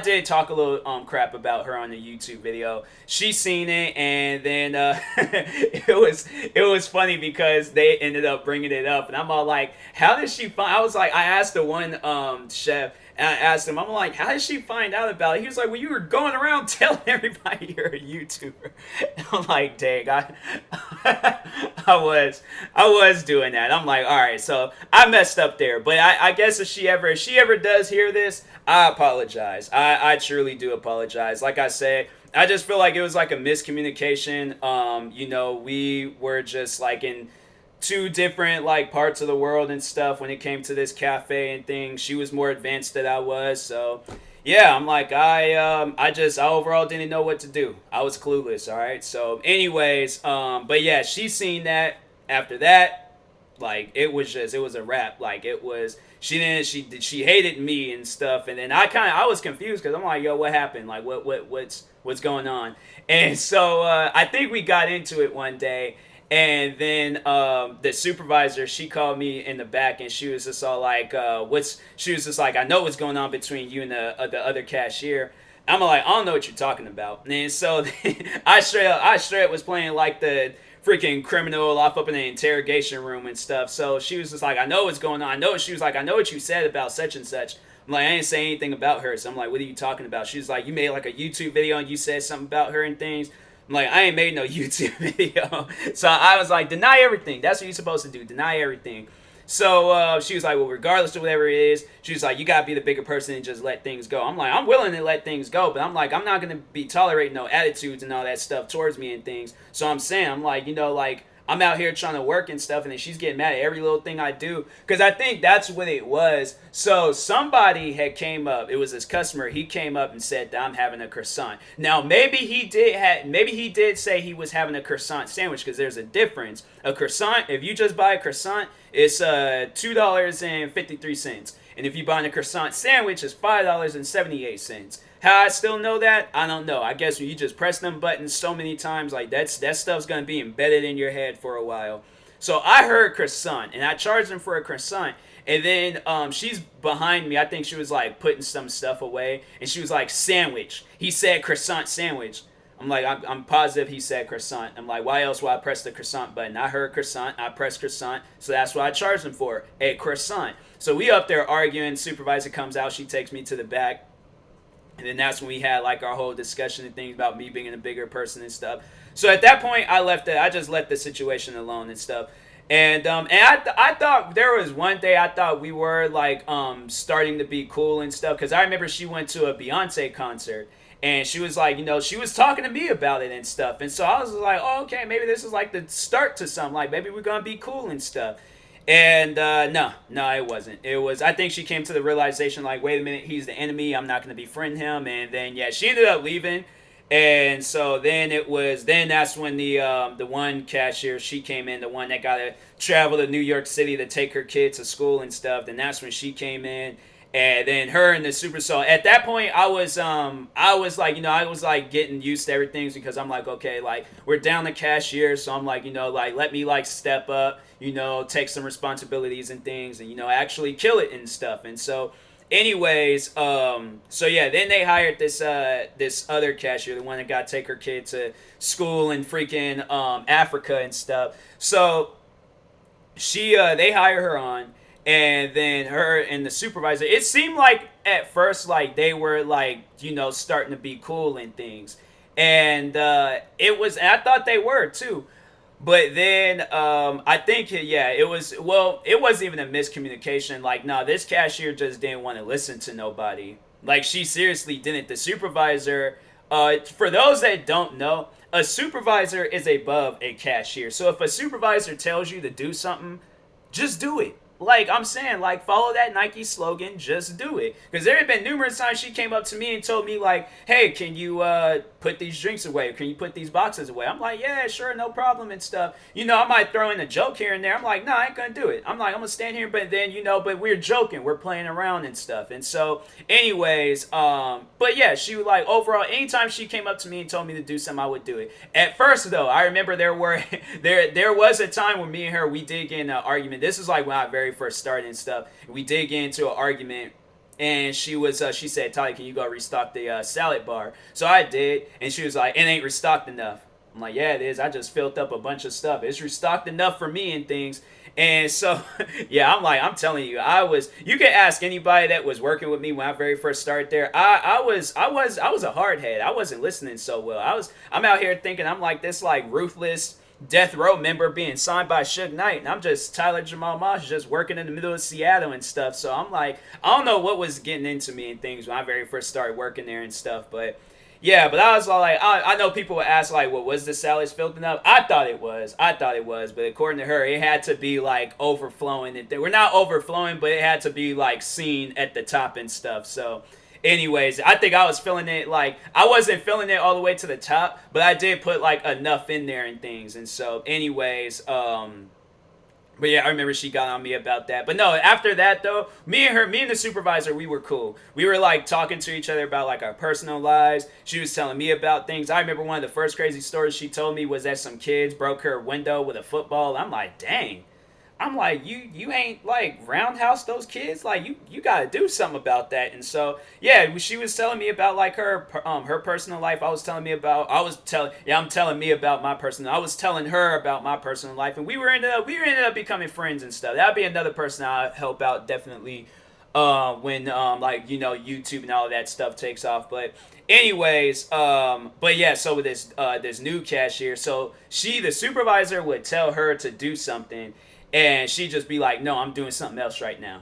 Speaker 1: did talk a little crap about her on the YouTube video. She seen it, and then it was funny because they ended up bringing it up, and I'm all like, how did she find? I asked the one chef. And I asked him, I'm like, how did she find out about it? He was like, well, you were going around telling everybody you're a YouTuber. And I'm like, dang, I was doing that. I'm like, all right, so I messed up there. But I guess if she ever does hear this, I apologize. I truly do apologize. Like I said, I just feel like it was like a miscommunication. We were just like in two different like parts of the world and stuff when it came to this cafe and things. She was more advanced than I was, so yeah, I'm like, I overall didn't know what to do. I was clueless. All right, so anyways, but yeah, she seen that. After that, Like it was a wrap. Like it was she hated me and stuff. And then I was confused because I'm like, yo, what happened? Like what's going on? And so I think we got into it one day. And then the supervisor, she called me in the back, and she was just all like, she was just like, I know what's going on between you and the other cashier. I'm like, I don't know what you're talking about. And so I straight up was playing like the freaking criminal off up in the interrogation room and stuff. So she was just like, I know what's going on. She was like, I know what you said about such and such. I'm like, I didn't say anything about her. So I'm like, what are you talking about? She was like, you made like a YouTube video and you said something about her and things. I'm like, I ain't made no YouTube video. So I was like, deny everything. That's what you're supposed to do. Deny everything. So she was like, well, regardless of whatever it is, she was like, you gotta be the bigger person and just let things go. I'm like, I'm willing to let things go, but I'm like, I'm not gonna be tolerating no attitudes and all that stuff towards me and things. So I'm saying, I'm like, like, I'm out here trying to work and stuff, and then she's getting mad at every little thing I do. Because I think that's what it was. So somebody had came up. It was this customer. He came up and said that I'm having a croissant. Now, maybe he did say he was having a croissant sandwich, because there's a difference. A croissant, if you just buy a croissant, it's $2.53. And if you buy a croissant sandwich, it's $5.78. How I still know that, I don't know. I guess when you just press them buttons so many times, like that stuff's gonna be embedded in your head for a while. So I heard croissant, and I charged him for a croissant. And then she's behind me. I think she was like putting some stuff away, and she was like, sandwich. He said croissant sandwich. I'm like, I'm positive he said croissant. I'm like, why else would I press the croissant button? I heard croissant. I pressed croissant. So that's what I charged him for, a croissant. So we up there arguing. Supervisor comes out. She takes me to the back. And then that's when we had like our whole discussion and things about me being a bigger person and stuff. So at that point, I just let the situation alone and stuff. And I thought there was one day I thought we were like starting to be cool and stuff, because I remember she went to a Beyonce concert. And she was like, she was talking to me about it and stuff. And so I was like, oh, okay, maybe this is like the start to something. Like, maybe we're going to be cool and stuff. And no, it wasn't. It was, I think she came to the realization, like, wait a minute, he's the enemy. I'm not going to befriend him. And then, yeah, she ended up leaving. And so then that's when the one cashier, she came in, the one that got to travel to New York City to take her kid to school and stuff. Then that's when she came in. And then her and the super soul. At that point, I was like, I was like getting used to everything, because I'm like, okay, like we're down the cashier, so I'm like, like let me like step up, take some responsibilities and things, and actually kill it and stuff. And so, anyways, so yeah, then they hired this other cashier, the one that got to take her kid to school in freaking Africa and stuff. So they hire her on. And then her and the supervisor, it seemed like at first like they were like, starting to be cool and things. And I thought they were too. But then I think, yeah, it wasn't even a miscommunication. Like, no, this cashier just didn't want to listen to nobody. Like, she seriously didn't. The supervisor, for those that don't know, a supervisor is above a cashier. So if a supervisor tells you to do something, just do it. Like, I'm saying, like, follow that Nike slogan, just do it. Because there have been numerous times she came up to me and told me, like, hey, can you put these drinks away? Can you put these boxes away? I'm like, yeah, sure, no problem and stuff. I might throw in a joke here and there. I'm like, no, I ain't going to do it. I'm like, I'm going to stand here, but then, but we're joking. We're playing around and stuff. And so, anyways, but yeah, she was like, overall, anytime she came up to me and told me to do something, I would do it. At first, though, I remember there was a time when me and her, we did get in an argument. This is like when I very first started and stuff. We did get into an argument, and she said, Tali, can you go restock the salad bar? So I did, and she was like, it ain't restocked enough. I'm like, yeah, it is. I just filled up a bunch of stuff. It's restocked enough for me and things. And so, yeah, I'm telling you, you can ask anybody that was working with me when I very first started there. I was a hard head. I wasn't listening so well. I'm out here thinking I'm like this, like, ruthless death row member being signed by Suge Knight, and I'm just Tyler Jamal Moss, just working in the middle of Seattle and stuff. So I'm like, I don't know what was getting into me and things when I very first started working there and stuff. But yeah, but I was all like, I know people would ask, like, well, was the salad filled enough? I thought it was, but according to her, it had to be like overflowing. We're not overflowing, but it had to be like seen at the top and stuff. So anyways, I think I was feeling it, like, I wasn't feeling it all the way to the top, but I did put, like, enough in there and things. And so, anyways, but But yeah, I remember she got on me about that. But no, after that though, me and the supervisor, we were cool. We were like talking to each other about like our personal lives. She was telling me about things. I remember one of the first crazy stories she told me was that some kids broke her window with a football. I'm like, dang. I'm like, you ain't like roundhouse those kids. Like you gotta do something about that. And so yeah, she was telling me about like her personal life. I'm telling me about my personal. I was telling her about my personal life, and we ended up becoming friends and stuff. That'd be another person I help out definitely. When like YouTube and all of that stuff takes off. But anyways, but yeah, so with this new cashier, so the supervisor would tell her to do something, and she'd just be like, no, I'm doing something else right now.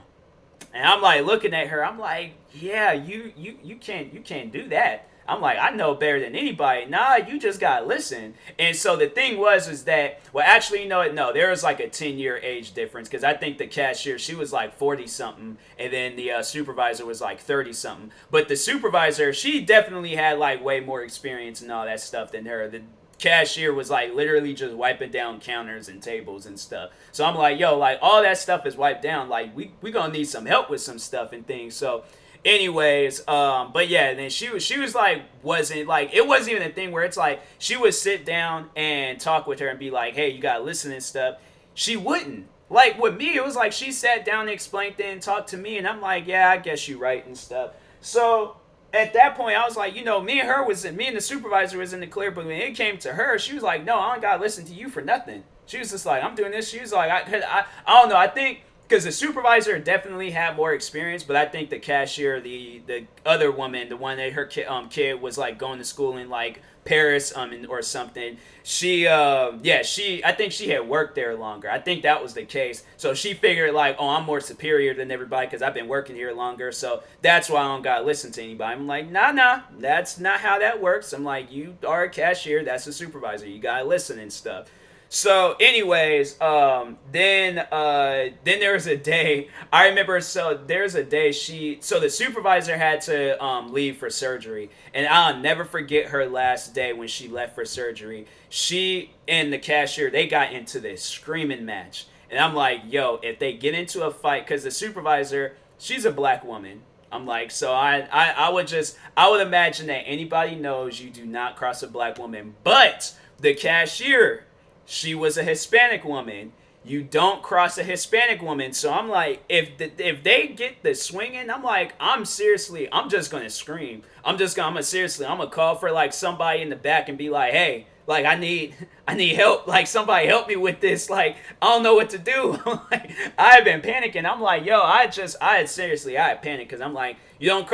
Speaker 1: And I'm like looking at her, I'm like, yeah, you can't do that. I'm like, I know better than anybody. Nah, you just gotta listen. And so the thing was is that, well, actually, no, there was like a 10-year age difference, because I think the cashier, she was like 40 something, and then the supervisor was like 30 something. But the supervisor, she definitely had like way more experience and all that stuff than her. The cashier was like literally just wiping down counters and tables and stuff. So I'm like, yo, like all that stuff is wiped down. Like we gonna need some help with some stuff and things. So anyways, but yeah, then she was like, it wasn't even a thing where it's like she would sit down and talk with her and be like, hey, you gotta listen and stuff. She wouldn't. Like with me, it was like she sat down and explained things and talked to me, and I'm like, yeah, I guess you're right and stuff. So at that point, I was like, me and the supervisor was in the clear, but when it came to her, she was like, no, I don't gotta listen to you for nothing. She was just like, I'm doing this. She was like, I don't know. I think because the supervisor definitely had more experience, but I think the cashier, the other woman, the one that her kid was like going to school in like Paris or something. I think she had worked there longer. I think that was the case. So she figured like, oh, I'm more superior than everybody because I've been working here longer. So that's why I don't gotta listen to anybody. I'm like, nah, that's not how that works. I'm like, you are a cashier, that's a supervisor. You gotta listen and stuff. So, anyways, then there was a day. I remember. So there's a day the supervisor had to leave for surgery, and I'll never forget her last day when she left for surgery. She and the cashier, they got into this screaming match, and I'm like, yo, if they get into a fight, because the supervisor, she's a black woman. I'm like, so I would imagine that anybody knows you do not cross a black woman, but the cashier, she was a Hispanic woman. You don't cross a Hispanic woman. So I'm like, if they get the swinging, I'm like, I'm just gonna scream. I'm gonna call for like somebody in the back and be like, hey, like I need help. Like somebody help me with this. Like I don't know what to do. Like I've been panicking. I'm like, yo, I had panicked because I'm like, you don't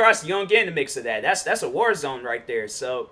Speaker 1: get in the mix of that. That's a war zone right there. So,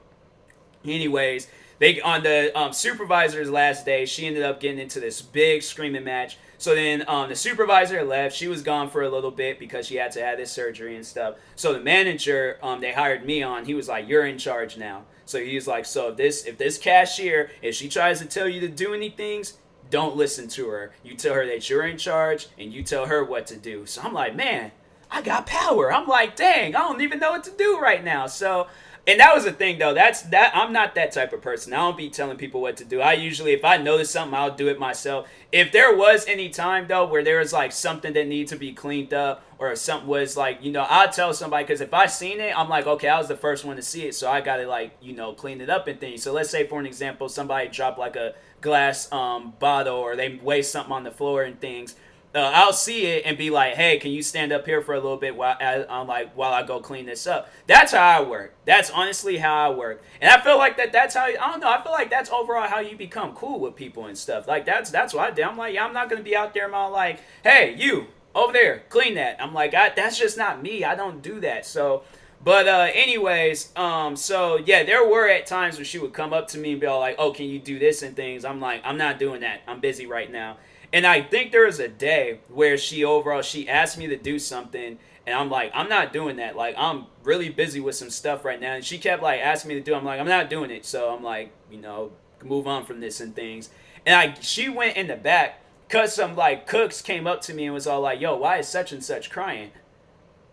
Speaker 1: anyways. They on the supervisor's last day, she ended up getting into this big screaming match. So then the supervisor left. She was gone for a little bit because she had to have this surgery and stuff. So the manager they hired me on. He was like, "You're in charge now." So he was like, "So if this cashier, if she tries to tell you to do anything, don't listen to her. You tell her that you're in charge and you tell her what to do." So I'm like, man, I got power. I'm like, dang, I don't even know what to do right now. So. And that was the thing, though. I'm not that type of person. I don't be telling people what to do. I usually, if I notice something, I'll do it myself. If there was any time, though, where there was, like, something that needs to be cleaned up or if something was, like, I'll tell somebody. Because if I seen it, I'm like, okay, I was the first one to see it. So I got to, like, clean it up and things. So let's say, for an example, somebody dropped, like, a glass bottle or they waste something on the floor and things. I'll see it and be like, hey, can you stand up here for a little bit while I go clean this up? That's how I work. That's honestly how I work. And I feel like that's how, I don't know, I feel like that's overall how you become cool with people and stuff. Like, that's what I do. I'm like, yeah, I'm not going to be out there and I'm like, hey, you, over there, clean that. I'm like, that's just not me. I don't do that. So, but anyways, so yeah, there were at times when she would come up to me and be all like, oh, can you do this and things? I'm like, I'm not doing that. I'm busy right now. And I think there was a day where she asked me to do something, and I'm like, I'm not doing that. Like, I'm really busy with some stuff right now. And she kept, like, asking me to do it. I'm like, I'm not doing it. So I'm like, move on from this and things. And she went in the back because some, like, cooks came up to me and was all like, yo, why is such and such crying?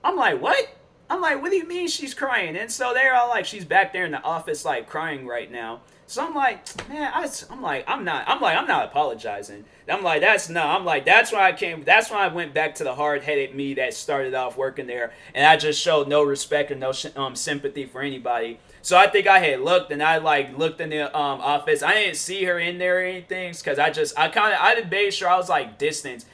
Speaker 1: I'm like, what? I'm like, what do you mean she's crying? And so they're all like, she's back there in the office like crying right now. So I'm like, man, I'm not apologizing. I'm like, that's why I came. That's why I went back to the hard-headed me that started off working there, and I just showed no respect and no sympathy for anybody. So I think I had looked, and I like looked in the office. I didn't see her in there or anything, because I did made sure I was like distance.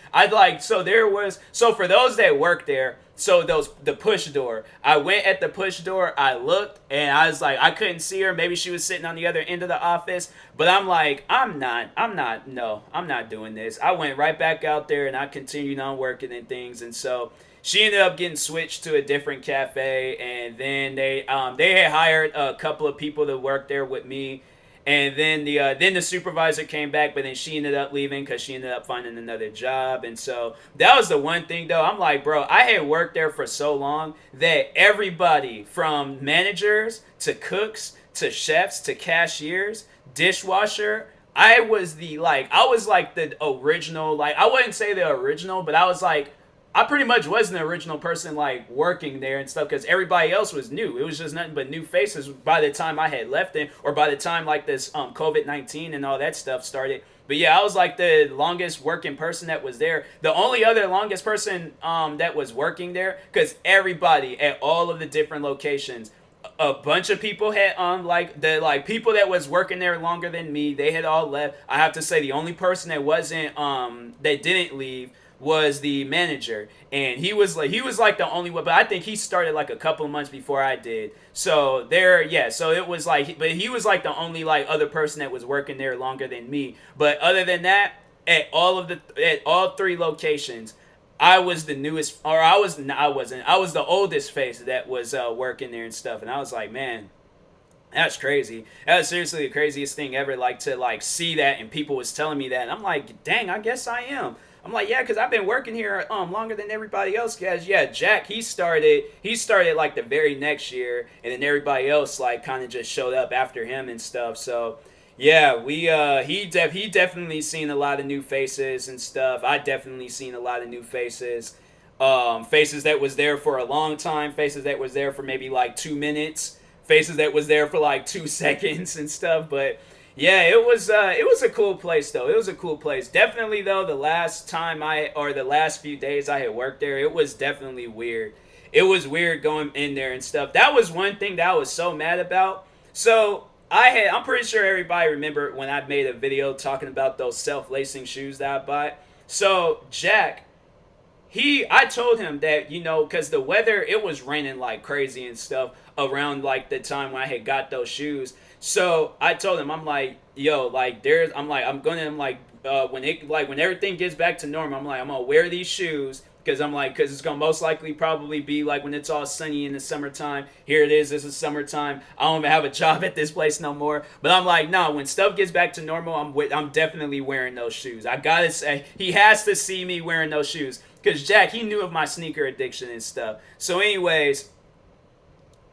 Speaker 1: So for those that work there, so the push door. I went at the push door. I looked, and I was like, I couldn't see her. Maybe she was sitting on the other end of the office. But I'm like, no, I'm not doing this. I went right back out there, and I continued on working and things. And so she ended up getting switched to a different cafe, and then they had hired a couple of people to work there with me. And then the supervisor came back, but then she ended up leaving because she ended up finding another job. And so that was the one thing, though. I'm like, bro, I had worked there for so long that everybody from managers to cooks to chefs to cashiers, dishwasher, I was like the original, like, I wouldn't say the original, but I pretty much was the original person like working there and stuff, because everybody else was new. It was just nothing but new faces by the time I had left it, or by the time like this COVID-19 and all that stuff started. But yeah, I was like the longest working person that was there. The only other longest person that was working there, because everybody at all of the different locations, a bunch of people had people that was working there longer than me, they had all left. I have to say the only person that wasn't that didn't leave was the manager, and he was like the only one, but I think he started like a couple of months before I did. So so it was like, but he was like the only like other person that was working there longer than me. But other than that, at all three locations, I was the newest, or I was the oldest face that was working there and stuff. And I was like, man, that's crazy. That was seriously the craziest thing ever. Like to like see that, and people was telling me that, and I'm like, dang, I guess I am. I'm like, yeah, because I've been working here longer than everybody else. Guys, yeah, Jack, he started like the very next year, and then everybody else like kind of just showed up after him and stuff. So yeah, he definitely seen a lot of new faces and stuff. I definitely seen a lot of new faces. Faces that was there for a long time, faces that was there for maybe like 2 minutes, faces that was there for like 2 seconds and stuff. But yeah, it was a cool place though. It was a cool place. Definitely though, the last few days I had worked there, it was definitely weird. It was weird going in there and stuff. That was one thing that I was so mad about. So I'm pretty sure everybody remember when I made a video talking about those self-lacing shoes that I bought. So Jack, I told him that, because the weather, it was raining like crazy and stuff around like the time when I had got those shoes. So I told him, I'm like, yo, like when everything gets back to normal, I'm gonna wear these shoes, because it's gonna most likely probably be like when it's all sunny in the summertime. Here it is, this is summertime. I don't even have a job at this place no more. But I'm like, no, when stuff gets back to normal, I'm definitely wearing those shoes. I gotta say, he has to see me wearing those shoes, because Jack, he knew of my sneaker addiction and stuff. So anyways,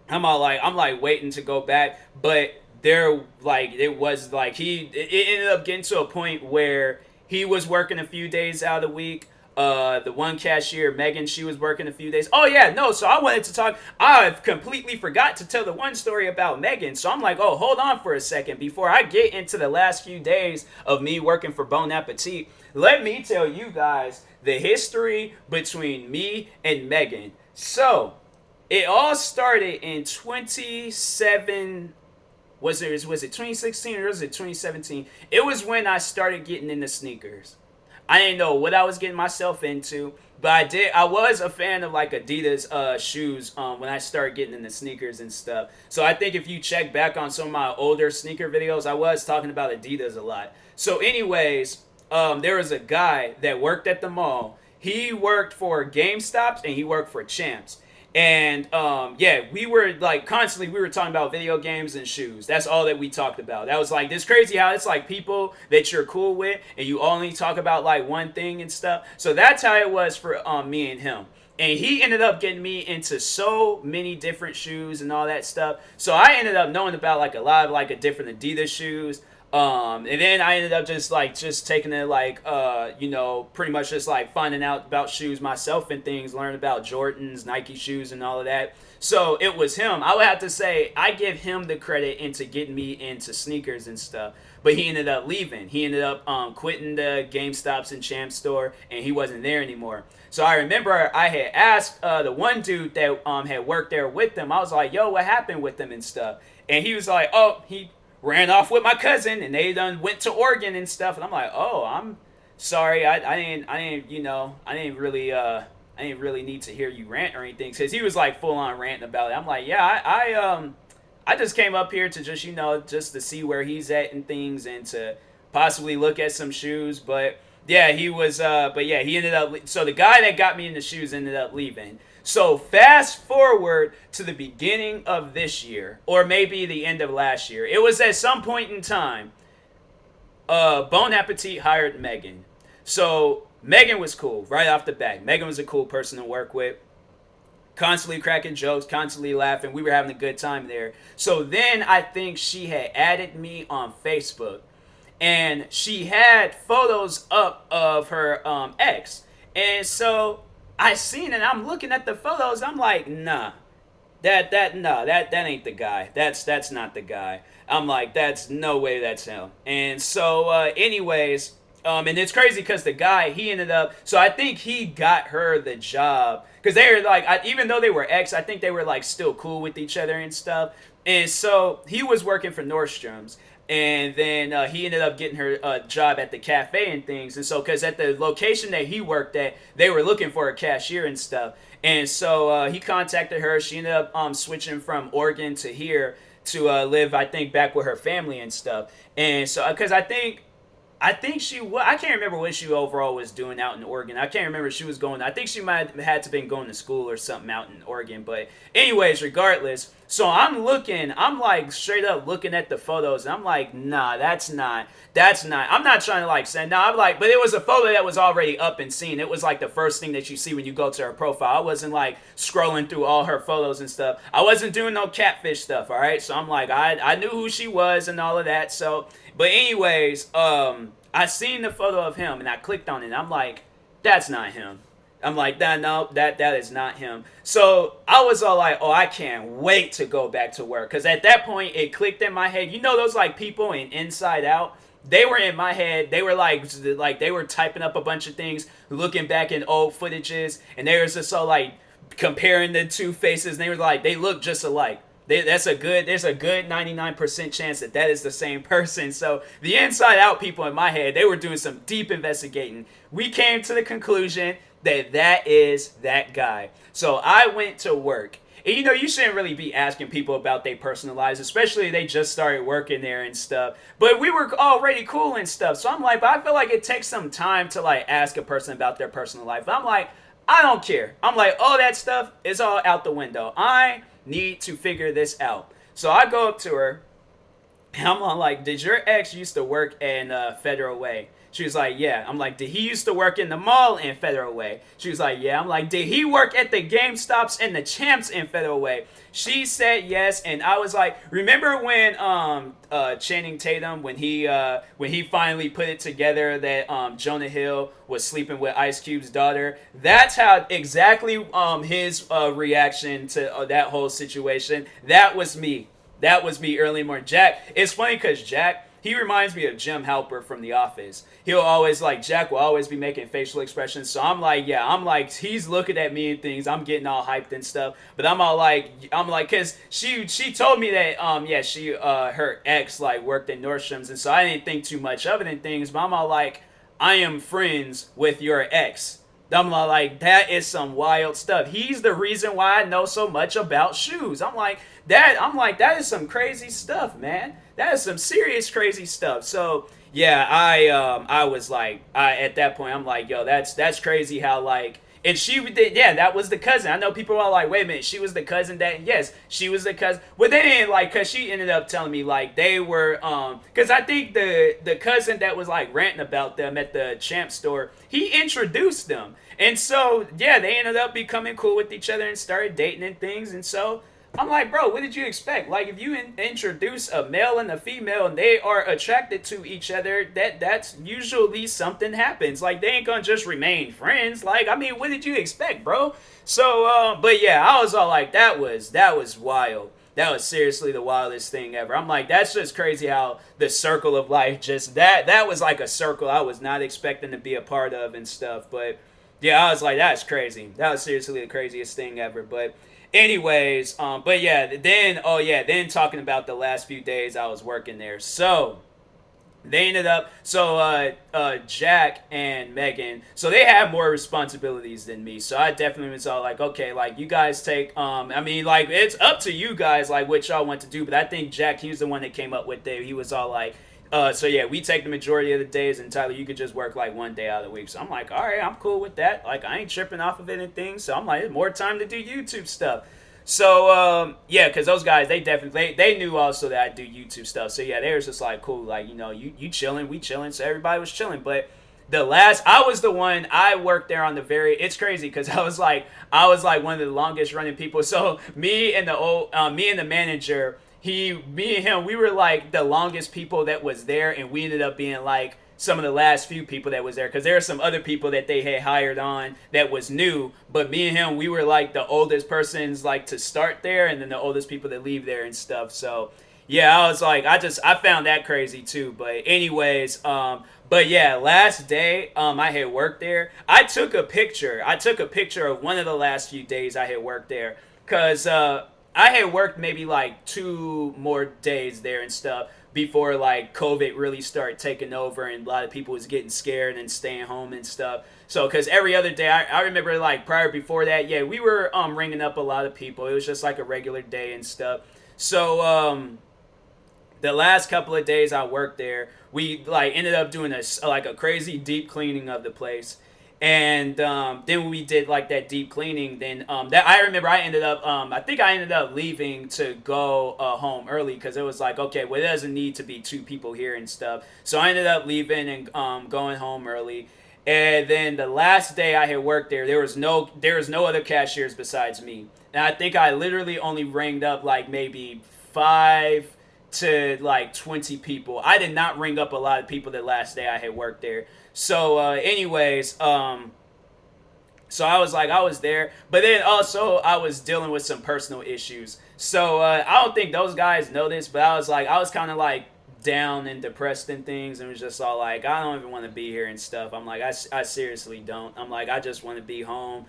Speaker 1: I'm like waiting to go back, but it ended up getting to a point where he was working a few days out of the week. The one cashier, Megan, she was working a few days. Oh yeah, no, so I wanted to talk. I completely forgot to tell the one story about Megan. So I'm like, oh, hold on for a second. Before I get into the last few days of me working for Bon Appetit, let me tell you guys the history between me and Megan. So it all started in 27. Was it 2016 or was it 2017? It was when I started getting into sneakers. I didn't know what I was getting myself into, but I was a fan of like Adidas shoes when I started getting into sneakers and stuff. So I think if you check back on some of my older sneaker videos, I was talking about Adidas a lot. So anyways, there was a guy that worked at the mall. He worked for GameStops and he worked for Champs. And we were like constantly, we were talking about video games and shoes. That's all that we talked about. That was like this crazy how it's like people that you're cool with and you only talk about like one thing and stuff. So that's how it was for me and him. And he ended up getting me into so many different shoes and all that stuff. So I ended up knowing about like a lot of like a different Adidas shoes. And then I ended up just taking it pretty much just like finding out about shoes myself and things, learning about Jordans, Nike shoes and all of that. So it was him. I would have to say I give him the credit into getting me into sneakers and stuff. But he ended up leaving. He ended up quitting the GameStops and Champ store, and he wasn't there anymore. So I remember I had asked the one dude that had worked there with them. I was like, "Yo, what happened with them and stuff?" And he was like, "Oh, he ran off with my cousin, and they done went to Oregon and stuff." And I'm like, "Oh, I'm sorry. I didn't really need to hear you rant or anything," because he was like full on ranting about it. I'm like, "Yeah, I just came up here to just just to see where he's at and things, and to possibly look at some shoes." But yeah, he ended up. So the guy that got me in the shoes ended up leaving. So fast forward to the beginning of this year, or maybe the end of last year. It was at some point in time. Bon Appetit hired Megan. So Megan was cool right off the bat. Megan was a cool person to work with. Constantly cracking jokes, constantly laughing. We were having a good time there. So then I think she had added me on Facebook. And she had photos up of her ex. And so I seen it. I'm looking at the photos. I'm like, nah. That ain't the guy. That's not the guy. I'm like, that's no way that's him. And so anyways, and it's crazy because the guy, he ended up, so I think he got her the job because they were like, even though they were ex, I think they were like still cool with each other and stuff. And so he was working for Nordstrom's. And then he ended up getting her a job at the cafe and things. And so, because at the location that he worked at, they were looking for a cashier and stuff. And so he contacted her. She ended up switching from Oregon to here to live, I think, back with her family and stuff. And so, because I think she was, I can't remember what she overall was doing out in Oregon. I can't remember if she was going, I think she might have had to been going to school or something out in Oregon. But anyways, regardless, so I'm like straight up looking at the photos. And I'm like, nah, that's not. I'm not trying to like say, nah, I'm like, but it was a photo that was already up and seen. It was like the first thing that you see when you go to her profile. I wasn't like scrolling through all her photos and stuff. I wasn't doing no catfish stuff, all right? So I'm like, I knew who she was and all of that. So, but anyways, I seen the photo of him and I clicked on it and I'm like, that's not him. I'm like, that is not him. So I was all like, oh, I can't wait to go back to work. Because at that point, it clicked in my head. You know those like people in Inside Out? They were in my head. They were like they were typing up a bunch of things, looking back in old footages. And they were just so like comparing the two faces. And they were like, they look just alike. There's a good 99% chance that is the same person. So the Inside Out people in my head, they were doing some deep investigating. We came to the conclusion that is that guy. So I went to work. And you shouldn't really be asking people about their personal lives, especially if they just started working there and stuff. But we were already cool and stuff. So I'm like, but I feel like it takes some time to like ask a person about their personal life. But I'm like, I don't care. I'm like, all that stuff is all out the window. I need to figure this out. So I go up to her and I'm like, did your ex used to work in Federal Way? She was like, yeah. I'm like, did he used to work in the mall in Federal Way? She was like, yeah. I'm like, did he work at the GameStops and the Champs in Federal Way? She said yes. And I was like, remember when Channing Tatum, when he finally put it together that Jonah Hill was sleeping with Ice Cube's daughter? That's how exactly his reaction to that whole situation. That was me. That was me early morning. Jack, it's funny because Jack, he reminds me of Jim Halper from The Office. He'll always Jack will always be making facial expressions. So I'm like, he's looking at me and things. I'm getting all hyped and stuff. But I'm like, cause she told me that, her ex worked at Nordstrom's. And so I didn't think too much of it and things. But I'm all like, I am friends with your ex. I'm like, that is some wild stuff. He's the reason why I know so much about shoes. I'm like, that is some crazy stuff, man. That is some serious crazy stuff. So yeah, I was like, at that point, I'm like, yo, that's crazy how like, and she did, yeah, that was the cousin. I know people are like, wait a minute, she was the cousin that, yes, she was the cousin. But they didn't cause she ended up telling me they were, cause I think the cousin that was ranting about them at the Champ store, he introduced them. And so, yeah, they ended up becoming cool with each other and started dating and things. And so, I'm like, bro, what did you expect? Like, if you introduce a male and a female and they are attracted to each other, that's usually something happens. Like, they ain't gonna just remain friends. Like, I mean, what did you expect, bro? So, but yeah, I was all like, that was wild. That was seriously the wildest thing ever. I'm like, that's just crazy how the circle of life just that was like a circle I was not expecting to be a part of and stuff. But yeah, I was like, that's crazy. That was seriously the craziest thing ever. But anyways, but yeah, then then talking about the last few days I was working there. So they ended up Jack and Megan, so they have more responsibilities than me, so I definitely was all like, okay, like, you guys take I mean, like, it's up to you guys, like, what y'all want to do. But I think Jack, he was the one that came up with it. He was all like, so yeah, we take the majority of the days, and Tyler, you could just work like one day out of the week. So I'm like, all right, I'm cool with that. Like, I ain't tripping off of anything. So I'm like, it's more time to do YouTube stuff. So yeah, because those guys, they definitely they knew also that I do YouTube stuff. So yeah, they was just like, cool, like, you chilling, we chilling. So everybody was chilling. But I was the one, I worked there on the very, it's crazy because I was like one of the longest running people. So me and the manager, me and him, we were like the longest people that was there, and we ended up being like some of the last few people that was there, because there are some other people that they had hired on that was new, but me and him, we were like the oldest persons like to start there, and then the oldest people that leave there and stuff. So yeah, I was like, I found that crazy too. But anyways, but yeah, last day I had worked there, I took a picture of one of the last few days I had worked there, because I had worked maybe like 2 more days there and stuff before like COVID really started taking over, and a lot of people was getting scared and staying home and stuff. So, because every other day, I remember like prior before that, yeah, we were ringing up a lot of people. It was just like a regular day and stuff. So the last couple of days I worked there, we like ended up doing a crazy deep cleaning of the place. And then when we did like that deep cleaning, then that I remember I ended up I think I ended up leaving to go home early, because it was like, okay, well, it doesn't need to be 2 people here and stuff. So I ended up leaving and going home early. And then the last day I had worked there, there was no other cashiers besides me. And I think I literally only ranged up like maybe 5 to like 20 people. I did not ring up a lot of people the last day I had worked there. So anyways, so I was there, but then also I was dealing with some personal issues. So I don't think those guys know this, but I was kind of like down and depressed and things, and was just all like, I don't even want to be here and stuff. I'm like, I seriously don't. I'm like, I just want to be home,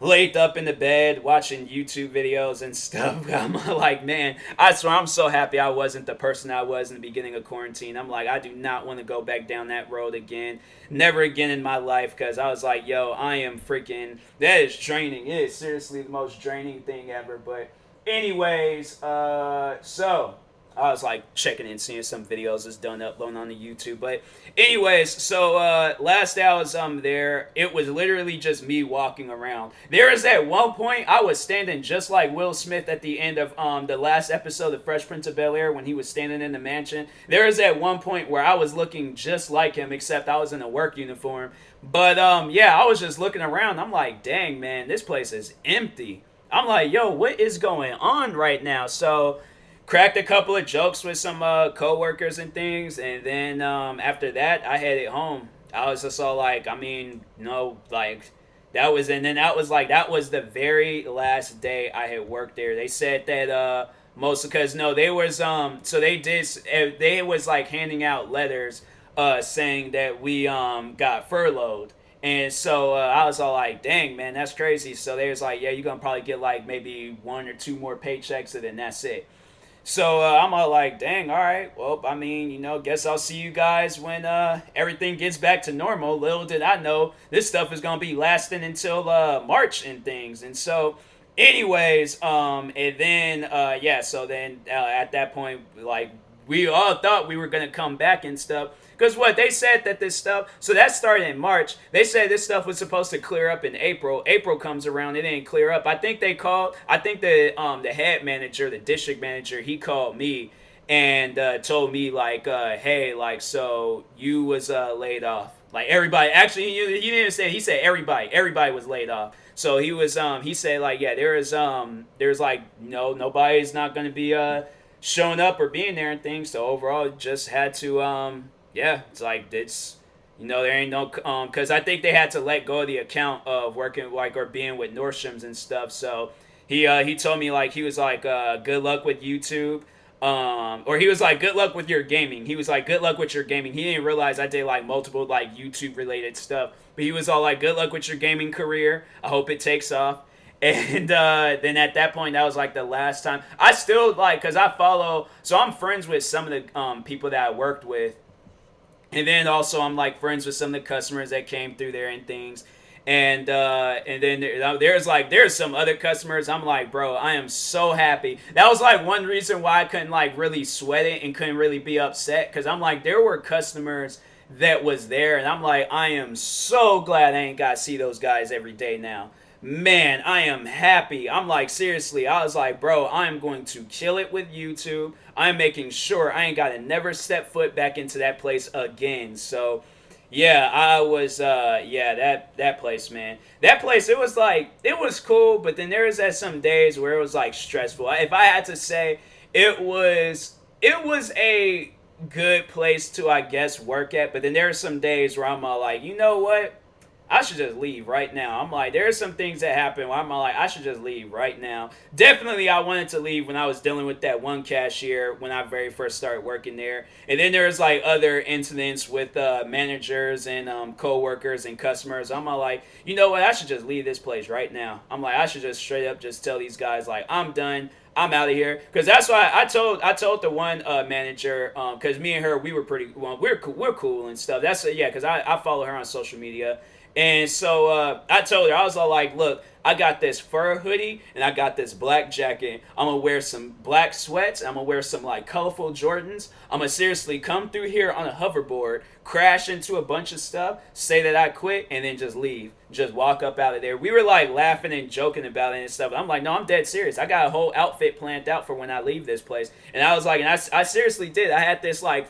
Speaker 1: laid up in the bed watching YouTube videos and stuff. I'm like, man, I swear I'm so happy I wasn't the person I was in the beginning of quarantine. I'm like, I do not want to go back down that road again. Never again in my life, because I was like, yo, I am freaking, that is draining. It is seriously the most draining thing ever. But anyways, so I was like checking and seeing some videos that's done uploading on the YouTube. But anyways, so last day I was there, it was literally just me walking around. There is at one point I was standing just like Will Smith at the end of the last episode of Fresh Prince of Bel-Air, when he was standing in the mansion. There is at one point where I was looking just like him, except I was in a work uniform. But yeah, I was just looking around. I'm like, dang, man, this place is empty. I'm like, yo, what is going on right now? So cracked a couple of jokes with some co-workers and things, and then after that I headed home. I was just all like, I mean, no, like, that was the very last day I had worked there. They said that most, because no, they was so they was like handing out letters saying that we got furloughed. And so I was all like, dang, man, that's crazy. So they was like, yeah, you're gonna probably get like maybe 1 or 2 more paychecks, and then that's it. So I'm all like, dang, all right, well, I mean, guess I'll see you guys when everything gets back to normal. Little did I know this stuff is going to be lasting until March and things. And so anyways, and then, yeah, so then at that point, like, we all thought we were going to come back and stuff. Because what they said that this stuff, so that started in March. They said this stuff was supposed to clear up in April. April comes around, it didn't clear up. I think the head manager, the district manager, he called me and told me like, hey, like, so you was laid off. Like everybody, actually, he didn't say. He said everybody. Everybody was laid off. So he was. He said like, yeah, there's like nobody's not gonna be showing up or being there and things. So overall, just had to yeah, it's like it's there ain't no because I think they had to let go of the account of working like or being with Nordstrom's and stuff. So he told me like he was like good luck with YouTube. Or he was like, good luck with your gaming. He was like, good luck with your gaming. He didn't realize I did like multiple like YouTube related stuff. But he was all like, good luck with your gaming career. I hope it takes off. And then at that point, that was like the last time. I still like, because I follow, so I'm friends with some of the people that I worked with. And then also I'm like friends with some of the customers that came through there and things. And then there's some other customers. I'm like, bro, I am so happy. That was like one reason why I couldn't like really sweat it and couldn't really be upset, because I'm like, there were customers that was there, and I'm like, I am so glad I ain't got to see those guys every day now. Man, I am happy. I'm like, seriously, I was like, bro, I am going to kill it with YouTube. I'm making sure I ain't got to never step foot back into that place again. So yeah, I was that place, man. That place, it was like, it was cool, but then there was some days where it was like stressful. If I had to say, it was a good place to, I guess, work at, but then there are some days where I'm all like, you know what? I should just leave right now. I'm like, there's some things that happen where I'm like, I should just leave right now. Definitely, I wanted to leave when I was dealing with that one cashier when I very first started working there. And then there's like other incidents with managers and co-workers and customers. I'm all like, you know what? I should just leave this place right now. I'm like, I should just straight up just tell these guys like, I'm done. I'm out of here, because that's why I told the one manager, because me and her, we were pretty well, we're cool and stuff. That's yeah, because I follow her on social media. And so I told her, I was all like, look, I got this fur hoodie and I got this black jacket. I'm going to wear some black sweats. I'm going to wear some like colorful Jordans. I'm going to seriously come through here on a hoverboard, crash into a bunch of stuff, say that I quit, and then just leave. Just walk up out of there. We were like laughing and joking about it and stuff. I'm like, no, I'm dead serious. I got a whole outfit planned out for when I leave this place. And I was like, and I seriously did. I had this like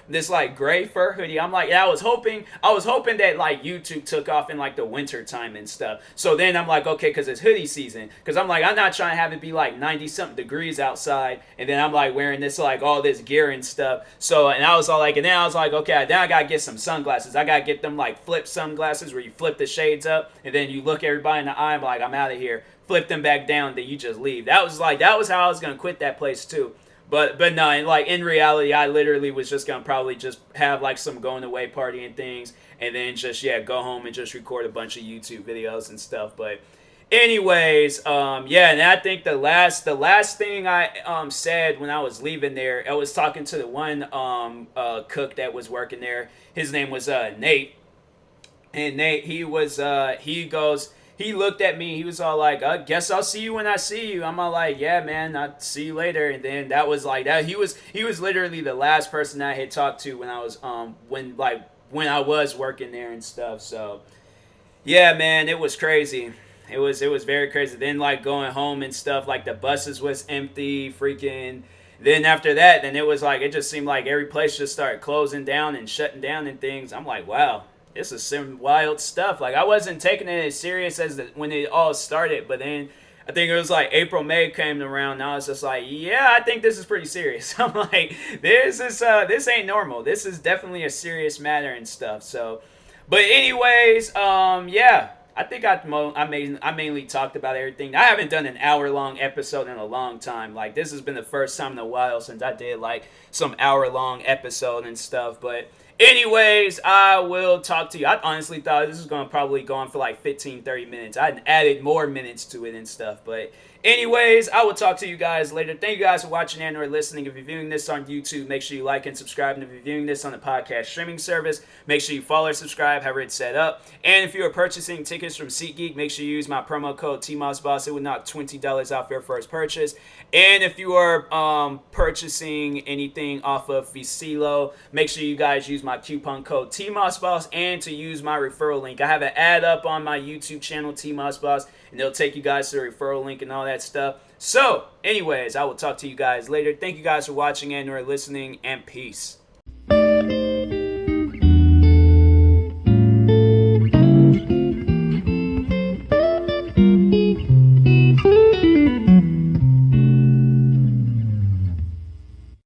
Speaker 1: this like gray fur hoodie. I'm like, yeah, I was hoping that like YouTube took off in like the winter time and stuff. So then I'm like, okay, because it's hoodie season. Because I'm like, I'm not trying to have it be like 90 something degrees outside. And then I'm like wearing this like all this gear and stuff. So, and I was all like, and then I was like, okay, then I got to get some sunglasses. I got to get them like flip sunglasses where you flip the shades up and then you look everybody in the eye and be like, I'm out of here. Flip them back down, then you just leave. That was how I was gonna quit that place too. But no, and like in reality, I literally was just gonna probably just have like some going away party and things, and then just go home and just record a bunch of YouTube videos and stuff. But anyways, yeah, and I think the last thing I said when I was leaving there, I was talking to the one cook that was working there. His name was Nate. And Nate, he looked at me, he was all like, I guess I'll see you when I see you. I'm all like, yeah, man, I'll see you later. And then that was like that. He was literally the last person I had talked to when I was when I was working there and stuff. So yeah, man, it was crazy. It was very crazy. Then like going home and stuff, like the buses was empty, freaking. Then after that, then it was like, it just seemed like every place just started closing down and shutting down and things. I'm like, wow. This is some wild stuff. Like, I wasn't taking it as serious as when it all started, but then I think it was like April, May came around, and I was just like, yeah, I think this is pretty serious. I'm like, this ain't normal. This is definitely a serious matter and stuff. So, but anyways, yeah, I think I mainly talked about everything. I haven't done an hour-long episode in a long time. Like, this has been the first time in a while since I did like some hour-long episode and stuff, but anyways, I will talk to you. I honestly thought this was going to probably go on for like 15, 30 minutes. I added more minutes to it and stuff. But anyways, I will talk to you guys later. Thank you guys for watching and or listening. If you're viewing this on YouTube, make sure you like and subscribe. And if you're viewing this on the podcast streaming service, make sure you follow or subscribe, however it's set up. And if you are purchasing tickets from SeatGeek, make sure you use my promo code TMossBoss. It would knock $20 off your first purchase. And if you are purchasing anything off of Vicilo, make sure you guys use my coupon code TMossBoss and to use my referral link. I have an ad up on my YouTube channel, TMossBoss, and it'll take you guys to the referral link and all that stuff. So, anyways, I will talk to you guys later. Thank you guys for watching and or listening, and peace.